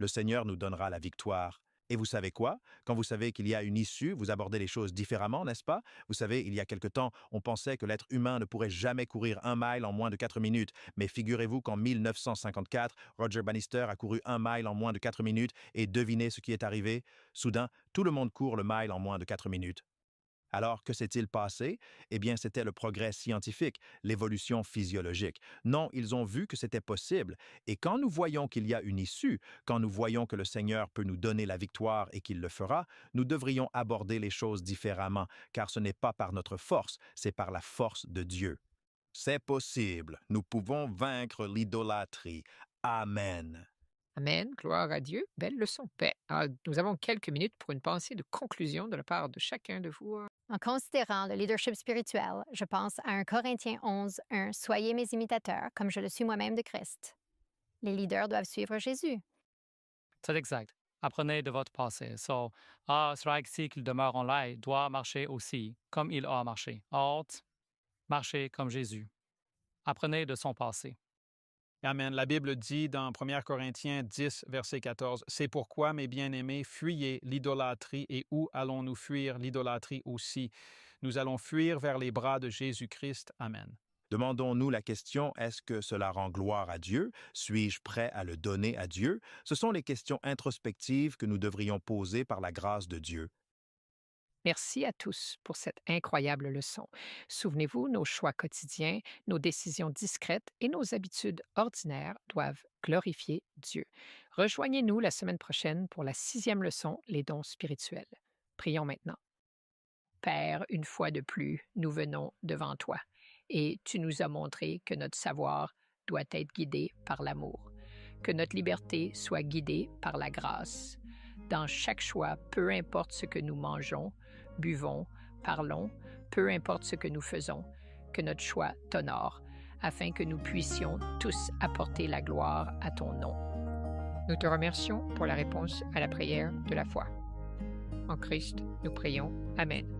Le Seigneur nous donnera la victoire. » Et vous savez quoi? Quand vous savez qu'il y a une issue, vous abordez les choses différemment, n'est-ce pas? Vous savez, il y a quelque temps, on pensait que l'être humain ne pourrait jamais courir 1 mile en moins de 4 minutes. Mais figurez-vous qu'en 1954, Roger Bannister a couru 1 mile en moins de 4 minutes et devinez ce qui est arrivé? Soudain, tout le monde court le mile en moins de 4 minutes. Alors, que s'est-il passé? Eh bien, c'était le progrès scientifique, l'évolution physiologique. Non, ils ont vu que c'était possible. Et quand nous voyons qu'il y a une issue, quand nous voyons que le Seigneur peut nous donner la victoire et qu'il le fera, nous devrions aborder les choses différemment, car ce n'est pas par notre force, c'est par la force de Dieu. C'est possible. Nous pouvons vaincre l'idolâtrie. Amen. Amen, gloire à Dieu. Belle leçon. Ben, nous avons quelques minutes pour une pensée de conclusion de la part de chacun de vous. En considérant le leadership spirituel, je pense à 1 Corinthiens 11, 1. Soyez mes imitateurs, comme je le suis moi-même de Christ. Les leaders doivent suivre Jésus. C'est exact. Apprenez de votre passé. Sera ici qu'il demeure en là, doit marcher aussi, comme il a marché. Hâte, marchez comme Jésus. Apprenez de son passé. Amen. La Bible dit dans 1 Corinthiens 10, verset 14, « C'est pourquoi, mes bien-aimés, fuyez l'idolâtrie. Et où allons-nous fuir l'idolâtrie aussi? Nous allons fuir vers les bras de Jésus-Christ. Amen. » Demandons-nous la question, est-ce que cela rend gloire à Dieu? Suis-je prêt à le donner à Dieu? Ce sont les questions introspectives que nous devrions poser par la grâce de Dieu. Merci à tous pour cette incroyable leçon. Souvenez-vous, nos choix quotidiens, nos décisions discrètes et nos habitudes ordinaires doivent glorifier Dieu. Rejoignez-nous la semaine prochaine pour la 6e leçon, les dons spirituels. Prions maintenant. Père, une fois de plus, nous venons devant toi et tu nous as montré que notre savoir doit être guidé par l'amour, que notre liberté soit guidée par la grâce. Dans chaque choix, peu importe ce que nous mangeons, buvons, parlons, peu importe ce que nous faisons, que notre choix t'honore, afin que nous puissions tous apporter la gloire à ton nom. Nous te remercions pour la réponse à la prière de la foi. En Christ, nous prions. Amen.